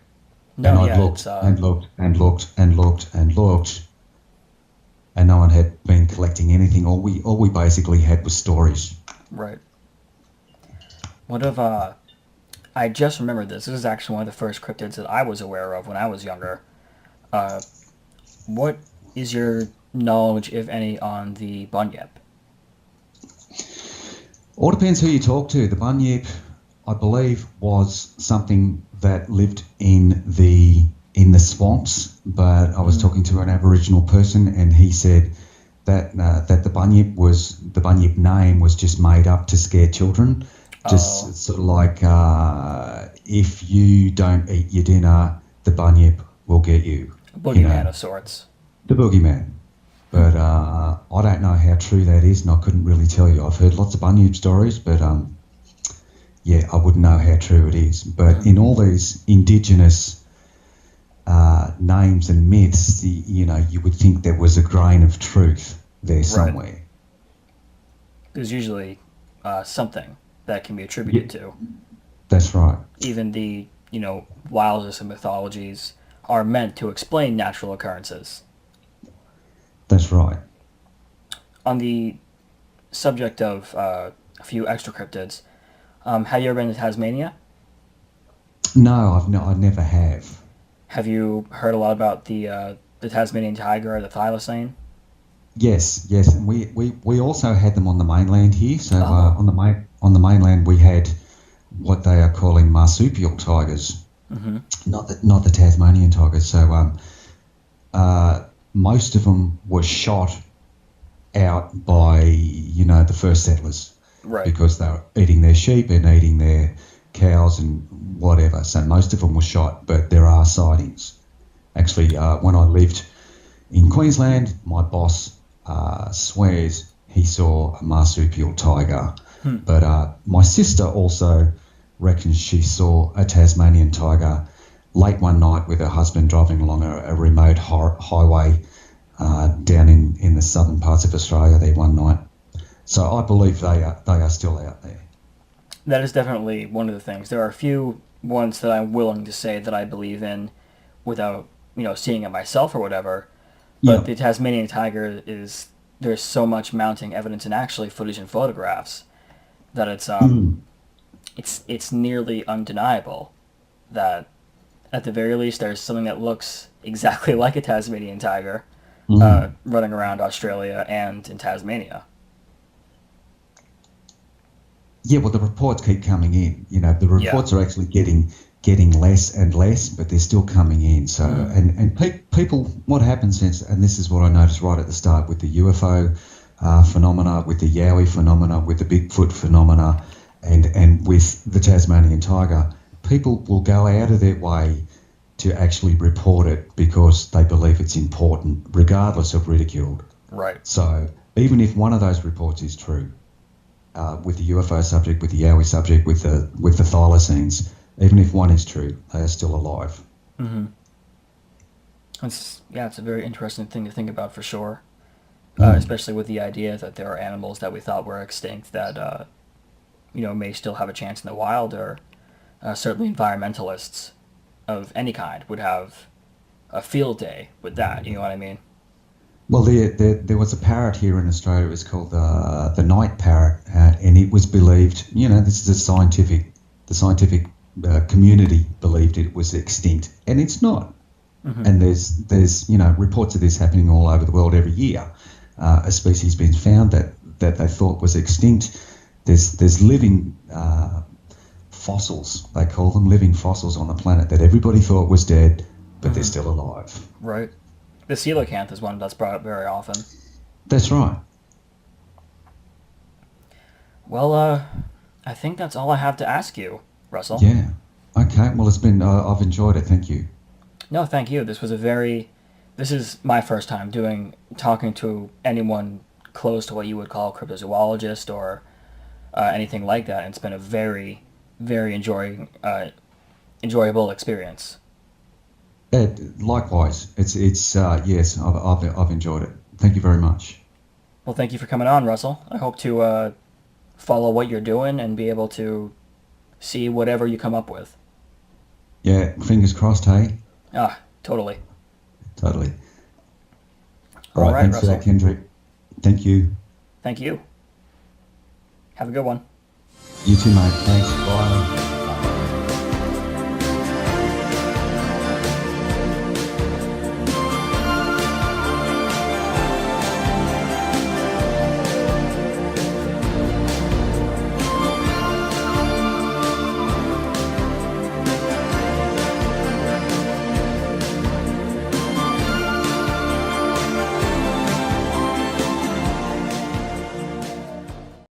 No, and I looked and looked and looked and looked and looked, and no one had been collecting anything. All we basically had was stories. Right. What if I just remembered this. This is actually one of the first cryptids that I was aware of when I was younger. What is your knowledge, if any, on the bunyip? All depends who you talk to. The bunyip, I believe, was something that lived in the swamps, but I was talking to an Aboriginal person, and he said that the bunyip name was just made up to scare children. Just sort of like if you don't eat your dinner, the bunyip will get you. A boogeyman of sorts. The boogeyman. But I don't know how true that is, and I couldn't really tell you. I've heard lots of bunyip stories, but I wouldn't know how true it is. But in all these indigenous names and myths, you would think there was a grain of truth there somewhere. Right. There's usually something that can be attributed to. That's right. Even the wildest of mythologies are meant to explain natural occurrences. That's right. On the subject of a few extra cryptids, have you ever been to Tasmania? No, I never have. Have you heard a lot about the Tasmanian tiger or the thylacine? Yes, yes. And we also had them on the mainland here. So Oh. on the mainland we had what they are calling marsupial tigers, Mm-hmm. not the Tasmanian tigers. So most of them were shot out by the first settlers Right. because they were eating their sheep and eating their cows and whatever. So most of them were shot, but there are sightings. Actually, when I lived in Queensland, my boss swears he saw a marsupial tiger. Hmm. But my sister also reckons she saw a Tasmanian tiger late one night with her husband driving along a remote highway down in the southern parts of Australia there one night. So I believe they are still out there. That is definitely one of the things. There are a few ones that I'm willing to say that I believe in without, seeing it myself or whatever. But Yeah. the Tasmanian tiger is there's so much mounting evidence and actually footage and photographs that Mm. it's nearly undeniable that at the very least there's something that looks exactly like a Tasmanian tiger Mm. running around Australia and in Tasmania. Yeah, well, the reports keep coming in. The Yeah. reports are actually getting less and less, but they're still coming in. So, Mm-hmm. and people, what happens since, and this is what I noticed right at the start with the UFO phenomena, with the Yowie phenomena, with the Bigfoot phenomena, and with the Tasmanian tiger, people will go out of their way to actually report it because they believe it's important, regardless of ridicule. Right. So, even if one of those reports is true, with the UFO subject, with the Yowie subject, with the thylacines, even if one is true, they are still alive. Mm-hmm. It's a very interesting thing to think about for sure. Mm. Especially with the idea that there are animals that we thought were extinct that may still have a chance in the wild, or certainly environmentalists of any kind would have a field day with that. You know what I mean? Well, there was a parrot here in Australia. It was called the night parrot, and it was believed. This is the scientific community believed it was extinct, and it's not. Mm-hmm. And there's reports of this happening all over the world every year. A species being found that they thought was extinct. There's living fossils, they call them living fossils on the planet that everybody thought was dead, but they're Mm-hmm. still alive. Right. The coelacanth is one that's brought up very often. That's right. Well, I think that's all I have to ask you, Russell. Yeah. Okay. Well, it's been. I've enjoyed it. Thank you. No, thank you. This is my first time talking to anyone close to what you would call a cryptozoologist or anything like that. And it's been a very, very enjoyable experience. Likewise. It's yes. I've enjoyed it. Thank you very much. Well, thank you for coming on, Russell. I hope to follow what you're doing and be able to see whatever you come up with. Yeah. Fingers crossed. Hey. Ah, totally. Totally. All All right. right, Thanks for Russell. that, Kendrick. Thank you. Thank you. Have a good one. You too, mate. Thanks. Bye.